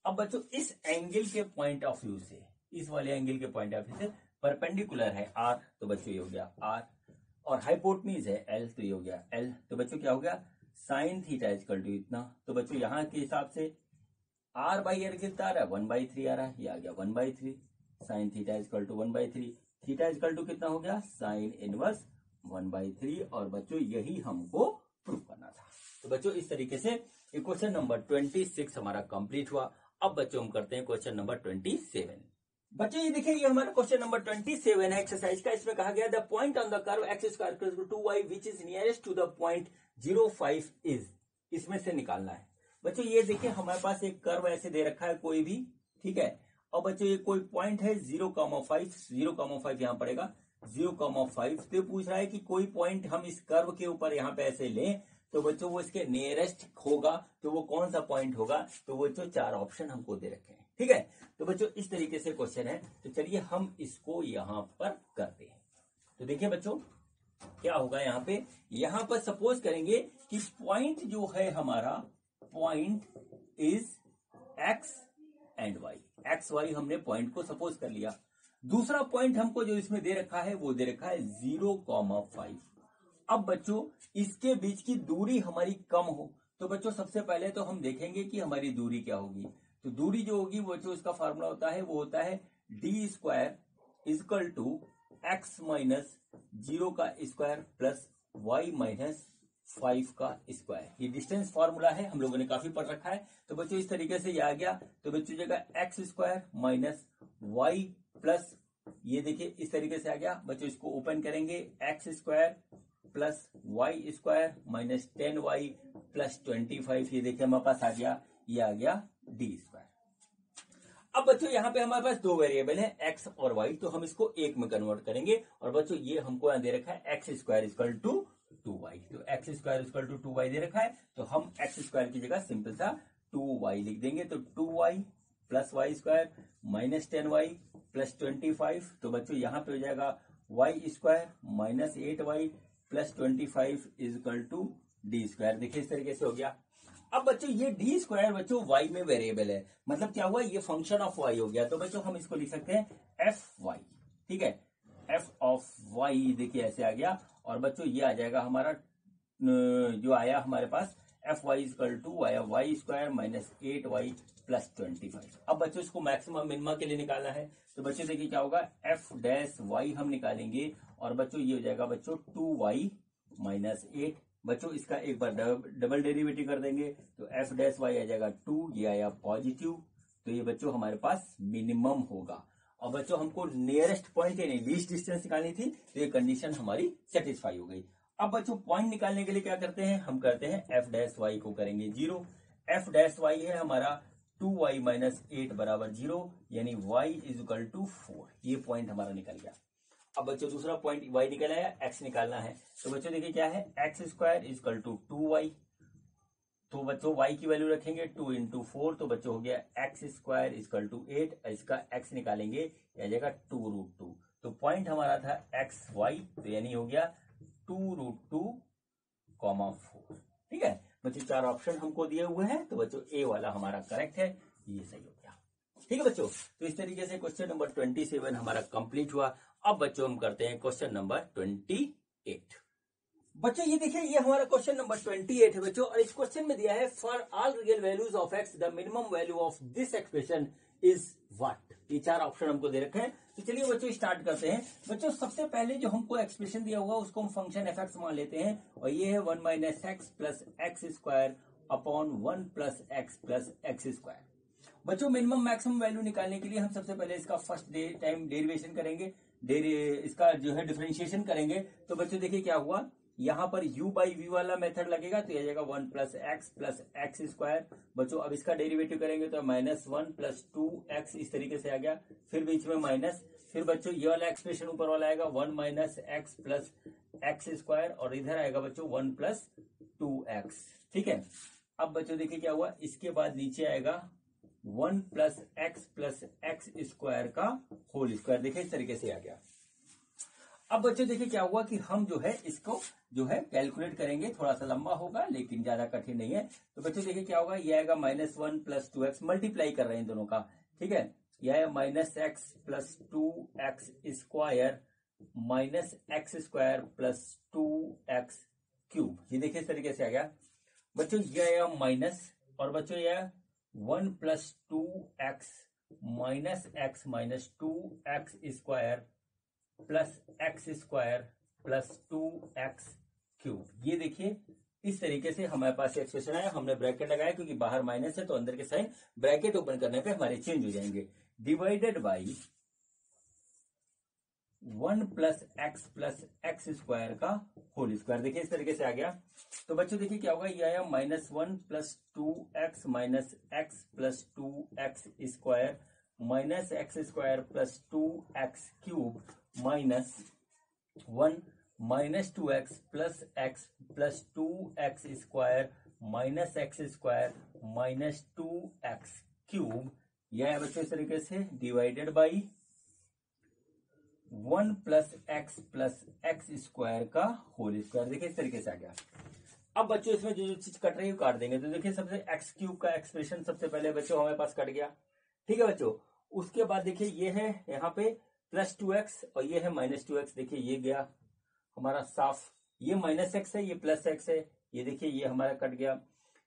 अब बच्चों इस एंगल के पॉइंट ऑफ व्यू से, इस वाले एंगल के पॉइंट ऑफ व्यू से परपेंडिकुलर है आर, तो बच्चों ये हो गया आर, और हाइपोटेन्यूज है एल, तो ये हो गया एल। तो बच्चों क्या हो गया, साइन थीटा इक्वल टू इतना। तो बच्चों यहाँ के हिसाब से आर बाई एल कितना आ रहा है, 1/3 आ रहा है, ये आ गया 1/3। Sine theta equal to 1/3, theta equal to कितना हो गया, साइन इनवर्स 1/3। और बच्चों यही हमको प्रूव करना था। तो बच्चों इस तरीके से क्वेश्चन नंबर 26 हमारा कंप्लीट हुआ। अब बच्चों हम करते हैं क्वेश्चन नंबर 27। बच्चों ये देखिए, ये हमारा क्वेश्चन नंबर 27 है एक्सरसाइज का। इसमें कहा गया the point on the curve X square equal to 2y which is nearest to the point 0,5 is, इसमें से निकालना है। बच्चों ये देखिए हमारे पास एक कर्व ऐसे दे रखा है कोई भी, ठीक है। और बच्चों ये कोई पॉइंट है 0,5, 0,5 यहाँ पड़ेगा 0,5। तो पूछ रहा है कि कोई पॉइंट हम इस कर्व के ऊपर यहाँ पे ऐसे लें तो बच्चों वो इसके नियरेस्ट होगा, तो वो कौन सा पॉइंट होगा। तो बच्चों 4 ऑप्शन हमको दे रखे हैं, ठीक है। तो बच्चों इस तरीके से क्वेश्चन है, तो चलिए हम इसको यहां पर करते हैं। तो देखिए बच्चों क्या होगा यहां पर सपोज करेंगे कि पॉइंट जो है हमारा, point is X and Y, X Y हमने पॉइंट को सपोज कर लिया। दूसरा पॉइंट हमको जो इसमें दे रखा है वो दे रखा है 0,5। अब बच्चों इसके बीच की दूरी हमारी कम हो, तो बच्चों सबसे पहले तो हम देखेंगे कि हमारी दूरी क्या होगी। तो दूरी जो होगी वो जो इसका फार्मूला होता है वो होता है D square equal to X minus 0 का स्क्वायर प्लस वाई माइनस 5 का स्क्वायर। ये डिस्टेंस फार्मूला है, हम लोगों ने काफी पढ़ रखा है। तो बच्चों इस तरीके से ये आ गया। तो बच्चों जगह X square minus Y plus, ये देखिए इस तरीके से आ गया। बच्चों इसको ओपन करेंगे, X square plus Y square minus 10y plus 25, ये देखिए हमारे पास आ गया, ये आ गया डी स्क्वायर। अब बच्चों यहाँ पे हमारे पास 2 वेरिएबल है एक्स और वाई, तो हम इसको एक में कन्वर्ट करेंगे। और बच्चों ये हमको यहाँ दे रखा है X square equal to 2y, तो X square equal to 2y दे रखा है, तो हम एक्स स्क्वायर की जगह सिंपल सा 2y लिख देंगे। तो 2y plus Y square minus 10y plus 25। तो बच्चों यहाँ पे हो जाएगा Y square minus 8y plus 25 is equal to D square. देखिए इस तरीके से हो गया। अब बच्चों ये डी स्क्वायर बच्चों y में वेरिएबल है, मतलब क्या हुआ, ये फंक्शन ऑफ y हो गया। तो बच्चों हम इसको लिख सकते हैं एफ वाई, ठीक है, एफ ऑफ वाई देखिए ऐसे आ गया। और बच्चों ये आ जाएगा हमारा जो आया हमारे पास f y equal to y square minus 8y plus 25। अब बच्चों इसको मैक्सिमम मिनिमम के लिए निकालना है। तो बच्चों देखिए क्या होगा, एफ डैश वाई हम निकालेंगे और बच्चों ये हो जाएगा बच्चों 2y माइनस 8। बच्चों इसका एक बार डबल डेरिवेटिव कर देंगे तो एफ डैश वाई आ जाएगा 2, ये आया पॉजिटिव। तो ये बच्चों हमारे पास मिनिमम होगा। और बच्चों हमको नियरेस्ट पॉइंट यानी लीस्ट डिस्टेंस निकालनी थी, तो ये कंडीशन हमारी सेटिस्फाई हो गई। अब बच्चों पॉइंट निकालने के लिए क्या करते हैं, हम करते हैं एफ डैश वाई को करेंगे 0। एफ डैश वाई है हमारा 2y माइनस 8 बराबर 0, यानी y इज इक्वल टू 4। ये पॉइंट हमारा निकल गया। अब बच्चों दूसरा पॉइंट y निकल आया, x निकालना है। तो बच्चों देखिए क्या है, X square is equal to 2y। तो बच्चों y की वैल्यू रखेंगे 2 इंटू 4, तो बच्चों हो गया X square is equal to 8। इसका x निकालेंगे, आ जाएगा 2√2। तो पॉइंट हमारा था एक्स वाई, तो यानी हो गया 2√2, 4। ठीक है बच्चों, 4 ऑप्शन हमको दिए हुए हैं। तो बच्चों ए वाला हमारा करेक्ट है, ये सही हो गया। ठीक है बच्चों, तो इस तरीके से क्वेश्चन नंबर 27 हमारा कंप्लीट हुआ। अब बच्चों हम करते हैं क्वेश्चन नंबर 28। बच्चों ये देखिए, ये हमारा क्वेश्चन नंबर 28 है बच्चों। और इस क्वेश्चन में दिया है for all real values of x the minimum value of this expression is what. ये 4 ऑप्शन हमको दे रखे हैं। तो चलिए बच्चों स्टार्ट करते हैं। बच्चों सबसे पहले जो हमको एक्सप्रेशन दिया हुआ उसको हम फंक्शन एफ एक्स मान लेते हैं, और ये है 1 minus x plus x square upon 1 plus x square. बच्चों मिनिमम मैक्सिमम वैल्यू निकालने के लिए हम सबसे पहले इसका फर्स्ट टाइम डेरिवेशन करेंगे, इसका जो है डिफरेंशिएशन करेंगे। तो बच्चों देखिए क्या हुआ, यहाँ पर u बाई वी वाला मेथड लगेगा, तो यह जाएगा 1 प्लस एक्स स्क्वायर। बच्चों अब इसका डेरिवेटिव करेंगे तो माइनस 1 प्लस 2x, इस तरीके से आ गया। फिर बीच में माइनस, फिर बच्चों ये वाला एक्सप्रेशन ऊपर वाला आएगा 1 minus x plus x square, और इधर आएगा बच्चों 1 प्लस 2x। ठीक है, अब बच्चों देखिए क्या हुआ, इसके बाद नीचे आएगा 1 प्लस एक्स स्क्वायर का होल स्क्वायर। देखिए इस तरीके से आ गया। अब बच्चों देखिए क्या हुआ कि हम जो है इसको जो है कैलकुलेट करेंगे, थोड़ा सा लंबा होगा लेकिन ज्यादा कठिन नहीं है। तो बच्चों देखिए क्या होगा, ये आएगा -1 + 2x, मल्टीप्लाई कर रहे हैं इन दोनों का, ठीक है। यह है -x + 2x square -x² + 2x³। ये देखिए इस तरीके से आ गया बच्चों। यह आया माइनस, और बच्चों यह 1 + 2x -x - 2x² + x² + 2x³। ये देखिए इस तरीके से हमारे पास एक्सप्रेशन आया। हमने ब्रैकेट लगाया क्योंकि बाहर माइनस है तो अंदर के साइन ब्रैकेट ओपन करने पे हमारे चेंज हो जाएंगे। डिवाइडेड बाई 1 + x + x² का होल स्क्वायर। देखिए इस तरीके से आ गया। तो बच्चों देखिए क्या होगा, ये आया -1 + 2x - x + 2x² -x² + 2x³ -1 - 2x + x + 2x² -x² - 2x³। यह है बच्चों इस तरीके से डिवाइडेड बाई 1 + x + x² का होल स्क्वायर। देखिए इस तरीके से आ गया। अब बच्चों इसमें जो चीज कट रही है काट देंगे। तो देखिए सबसे x³ का एक्सप्रेशन सबसे पहले बच्चों हमारे पास कट गया, ठीक है बच्चों। उसके बाद देखिए ये है यहाँ पे +2x और ये है -2x। देखिए ये गया हमारा साफ, ये -x है, ये +x है, ये देखिए ये हमारा कट गया।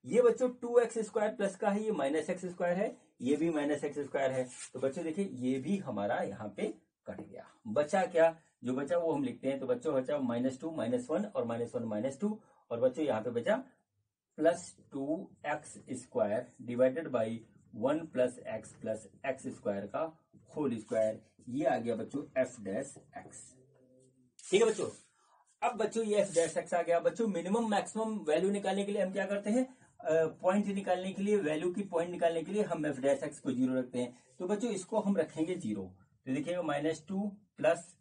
ये बच्चों 2x² प्लस का है, ये -x² है, ये भी -x² है। तो बच्चों देखिए ये भी हमारा यहाँ पे कट गया। बचा क्या, जो बचा वो हम लिखते हैं। तो बच्चों बचा -2 -1 और -1 -2, और बच्चों यहाँ पे बचा +2x² divided by 1 + x + x² का होल स्क्वायर। ये आ गया बच्चों f'(x), ठीक है बच्चों। अब बच्चों ये f'(x) आ गया। बच्चों मिनिमम मैक्सिमम वैल्यू निकालने के लिए हम क्या करते हैं, पॉइंट निकालने के लिए, वैल्यू की पॉइंट निकालने के लिए हम f'(x) को 0 रखते हैं। तो बच्चों इसको हम रखेंगे 0। तो देखिएगा -2 +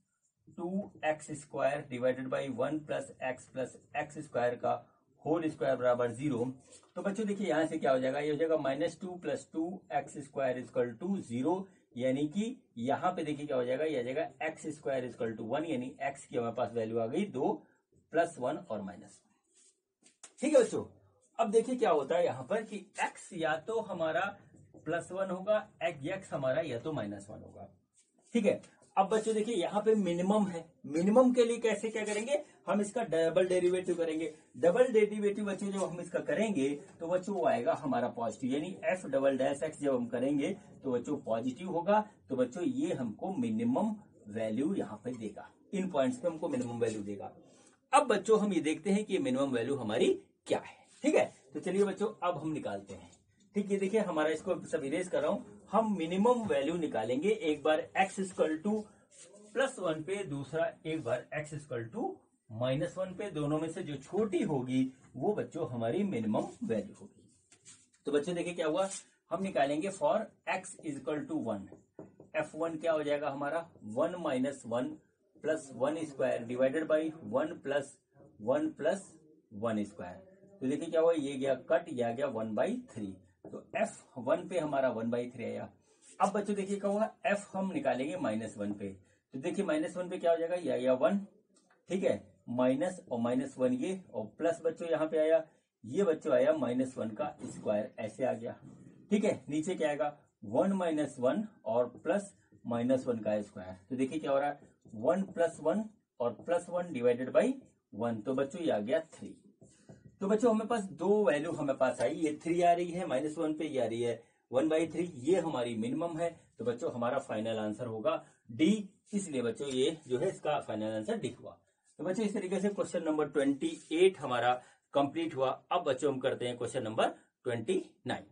2x² divided by 1 + x + x² का होल स्क्वायर बराबर 0। तो बच्चों देखिए यहां से क्या हो जाएगा, ये हो जाएगा -2 + 2x² = 0, यानी कि यहां पे देखिए क्या हो जाएगा, ये आ जाएगा x² = 1, यानी x की हमारे पास वैल्यू आ गई 2 + 1 और -1, ठीक है बच्चों। अब देखिए क्या होता है यहां पर कि x या तो हमारा +1 होगा, x हमारा या तो -1 होगा, ठीक है। अब बच्चों देखिए यहाँ पे मिनिमम है, मिनिमम के लिए कैसे क्या करेंगे, हम इसका डबल डेरिवेटिव करेंगे। डबल डेरिवेटिव बच्चों जब हम इसका करेंगे तो बच्चों वो आएगा हमारा पॉजिटिव, यानी f'(x) जब हम करेंगे तो बच्चों पॉजिटिव होगा। तो बच्चों ये हमको मिनिमम वैल्यू यहाँ पे देगा, इन पॉइंट्स पे हमको मिनिमम वैल्यू देगा। अब बच्चों हम ये देखते हैं कि ये मिनिमम वैल्यू हमारी क्या है, ठीक है। तो चलिए बच्चों अब हम निकालते हैं, ठीक है। देखिए हमारा इसको सब इरेज कर रहा हूं। हम मिनिमम वैल्यू निकालेंगे, एक बार x = +1 पे, दूसरा एक बार x = -1 पे। दोनों में से जो छोटी होगी वो बच्चों हमारी मिनिमम वैल्यू होगी। तो बच्चों देखिए क्या हुआ, हम निकालेंगे फॉर x = 1। f1 क्या हो जाएगा हमारा 1 - 1 + 1² डिवाइडेड बाई 1 + 1 + 1²। तो देखिए क्या हुआ, ये गया कट, ये आ गया 1/3। तो f1 पे हमारा 1/3 आया। अब बच्चों देखिए क्या हुआ, f हम निकालेंगे -1 पे। तो देखिए -1 पे क्या हो जाएगा, ये आया 1, ठीक है, माइनस और -1 ये, और प्लस बच्चों यहाँ पे आया, ये बच्चों आया -1 का स्क्वायर, ऐसे आ गया, ठीक है। नीचे क्या आएगा 1 - 1 और प्लस -1 का स्क्वायर। तो देखिए क्या हो रहा है 1 + 1 और +1 डिवाइडेड बाई 1। तो बच्चों ये आ गया 3। तो बच्चों हमें पास दो वैल्यू हमें पास आई, ये 3 आ रही है, -1 पे ये आ रही है 1/3, ये हमारी मिनिमम है। तो बच्चों हमारा फाइनल आंसर होगा डी, इसलिए बच्चों ये जो है इसका फाइनल आंसर डी हुआ। तो बच्चों इस तरीके से क्वेश्चन नंबर 28 हमारा कंप्लीट हुआ। अब बच्चों हम करते हैं क्वेश्चन नंबर 29।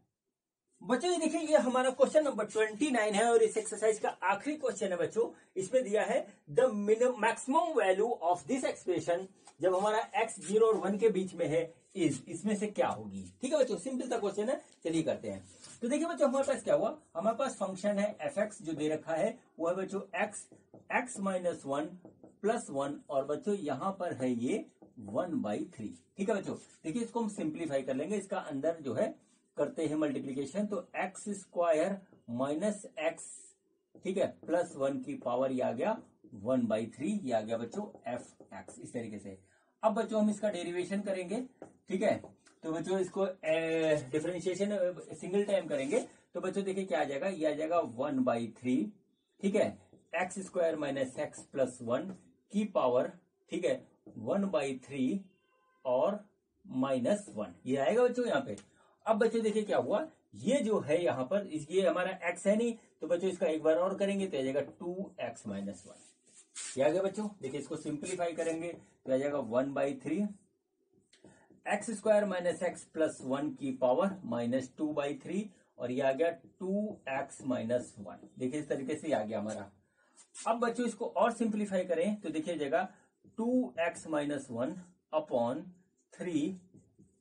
बच्चों ये देखिए ये हमारा क्वेश्चन नंबर 29 है और इस एक्सरसाइज का आखिरी क्वेश्चन है बच्चों। इसमें दिया है the maximum value of this expression जब हमारा x 0 और 1 के बीच में है इज, इसमें से क्या होगी, ठीक है बच्चों। सिंपल सा क्वेश्चन है, चलिए करते हैं। तो देखिए बच्चों हमारे पास क्या हुआ, हमारे पास फंक्शन है f(x) जो दे रखा है, वो है बच्चों x - 1 + 1, और बच्चों यहां पर है ये 1/3, ठीक है बच्चों। देखिए इसको हम सिंप्लीफाई कर लेंगे, इसका अंदर जो है करते हैं मल्टीप्लीकेशन। तो x² - x, ठीक है, +1 की पावर ये आ गया 1/3, ये आ गया बच्चों fx इस तरीके से। अब बच्चों हम इसका डेरिवेशन करेंगे, ठीक है। तो बच्चों इसको डिफरेंशिएशन सिंगल टाइम करेंगे तो बच्चों देखिए क्या आ जाएगा, ये आ जाएगा 1/3, ठीक है, X square minus x plus 1 की पावर, ठीक है, 1/3 और -1 ये आएगा बच्चों यहाँ पे। अब बच्चों देखिए क्या हुआ, ये जो है यहाँ पर ये हमारा x है नहीं, तो बच्चों इसका एक बार और करेंगे तो आ जाएगा 2x माइनस 1, ये आ गया बच्चों। देखिए इसको सिंप्लीफाई करेंगे तो आ जाएगा 1/3 x square minus x plus 1 की पावर -2/3 और ये आ गया 2x माइनस 1। देखिए इस तरीके से आ गया हमारा। अब बच्चों इसको और सिंप्लीफाई करें तो देखिए जगह 2x minus 1 upon 3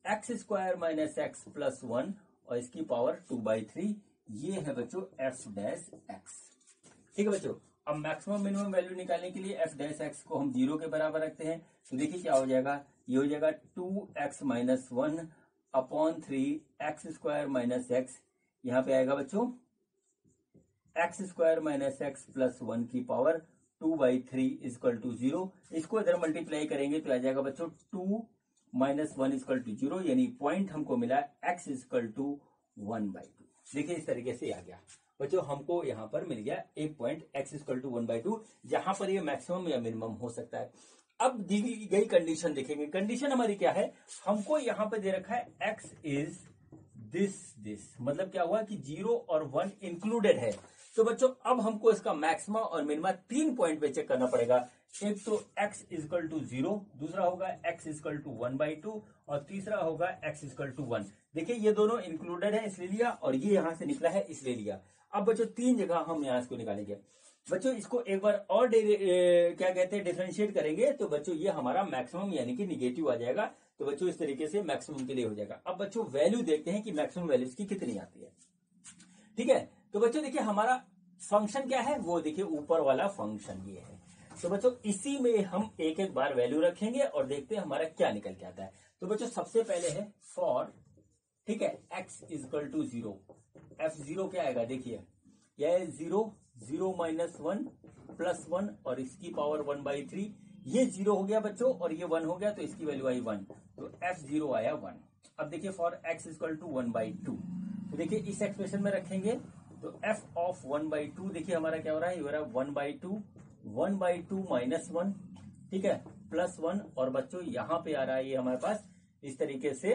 x square minus x plus 1 और इसकी पावर 2/3, ये है बच्चों f डैश x, ठीक है बच्चों। अब मैक्सिमम मिनिमम वैल्यू निकालने के लिए f डैश x को हम 0 के बराबर रखते हैं तो देखिए क्या हो जाएगा, ये हो जाएगा 2x minus 1 upon 3 x square minus x, यहाँ पे आएगा बच्चों x square minus x plus 1 की पावर 2/3 इक्वल टू 0। इसको इधर मल्टीप्लाई करेंगे तो आ जाएगा बच्चों 2 माइनस 1 इक्वल टू 0, यानी पॉइंट हमको मिला x इक्वल टू 1/2। देखिए इस तरीके से आ गया बच्चों, हमको यहाँ पर मिल गया एक पॉइंट x इक्वल टू 1/2, जहां पर ये मैक्सिमम या मिनिमम हो सकता है। अब दी गई कंडीशन देखेंगे, कंडीशन हमारी क्या है, हमको यहाँ पे दे रखा है x इज दिस, मतलब क्या हुआ कि 0 और 1 इंक्लूडेड है। तो बच्चों अब हमको इसका मैक्सिमा और मिनिमा 3 पॉइंट पे चेक करना पड़ेगा। एक तो x इक्वल टू 0, दूसरा होगा x इक्वल टू 1/2 और तीसरा होगा x इक्वल टू 1। देखिए ये दोनों इंक्लूडेड है इसलिए लिया और ये यहां से निकला है इसलिए लिया। अब बच्चों 3 जगह हम यहां इसको निकालेंगे। बच्चों इसको एक बार और क्या कहते हैं डिफरेंशिएट करेंगे तो बच्चों ये हमारा मैक्सिमम यानी कि निगेटिव आ जाएगा। तो बच्चों इस तरीके से मैक्सिमम के लिए हो जाएगा। अब बच्चों वैल्यू देखते हैं कि मैक्सिमम वैल्यू इसकी कितनी आती है, ठीक है। तो बच्चों देखिए हमारा फंक्शन क्या है, वो देखिए ऊपर वाला फंक्शन ये है। तो बच्चों इसी में हम एक एक बार वैल्यू रखेंगे और देखते हैं हमारा क्या निकल के आता है। तो बच्चों सबसे पहले है फॉर, ठीक है, x इक्वल टू 0, f0 क्या आएगा, देखिए यह है 0 0 माइनस 1 प्लस 1 और इसकी पावर 1/3, ये 0 हो गया बच्चों और ये 1 हो गया तो इसकी वैल्यू आई 1, तो f0 आया 1। अब देखिए फॉर x इक्वल टू 1/2, तो देखिए इस एक्सप्रेशन में रखेंगे तो f ऑफ 1/2 देखिए हमारा क्या हो रहा है, ये हो रहा है 1/2 माइनस 1, ठीक है, प्लस 1 और बच्चों यहाँ पे आ रहा है ये हमारे पास इस तरीके से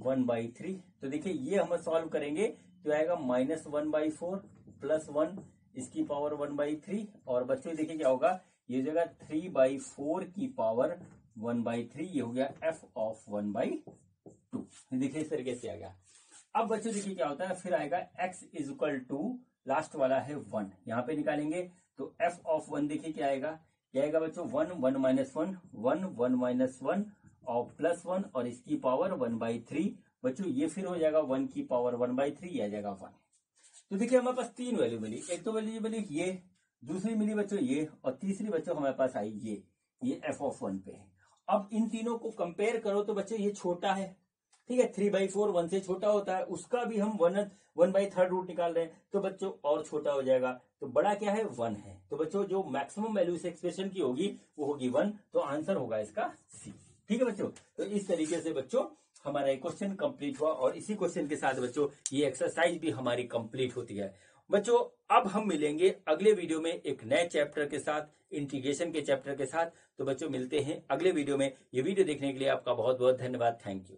1/3। तो देखिए ये हम सॉल्व करेंगे तो आएगा -1/4 प्लस 1 इसकी पावर 1/3 और बच्चों देखिए क्या होगा, ये जगह 3/4 की पावर 1/3, ये हो गया f ऑफ 1/2। देखिए इस तरीके से आ गया। अब बच्चों देखिए क्या होता है, फिर आएगा x इक्वल टू लास्ट वाला है 1, यहाँ पे निकालेंगे तो f ऑफ 1 देखिए क्या आएगा, क्या आएगा बच्चों 1 1 माइनस 1 1 1 माइनस 1 और प्लस 1 और इसकी पावर 1/3। बच्चों ये फिर हो जाएगा 1 की पावर 1/3, ये आ जाएगा 1। तो देखिए हमारे पास 3 वैल्यू मिली, एक तो वैल्यू मिली ये, दूसरी मिली बच्चों ये और तीसरी बच्चों हमारे पास आई ये f ऑफ 1 पे है। अब इन तीनों को कंपेयर करो तो बच्चों ये छोटा है, ठीक है, 3/4 1 से छोटा होता है, उसका भी हम 1/3 रूट निकाल रहे हैं तो बच्चों और छोटा हो जाएगा। तो बड़ा क्या है 1 है, तो बच्चों जो मैक्सिमम वैल्यू इस एक्सप्रेशन की होगी वो होगी 1, तो आंसर होगा इसका सी, ठीक है बच्चों। तो इस तरीके से बच्चों हमारा एक क्वेश्चन कंप्लीट हुआ और इसी क्वेश्चन के साथ बच्चों ये एक्सरसाइज भी हमारी कंप्लीट होती है। बच्चों अब हम मिलेंगे अगले वीडियो में एक नए चैप्टर के साथ, इंटीग्रेशन के चैप्टर के साथ। तो बच्चों मिलते हैं अगले वीडियो में। ये वीडियो देखने के लिए आपका बहुत बहुत धन्यवाद, थैंक यू।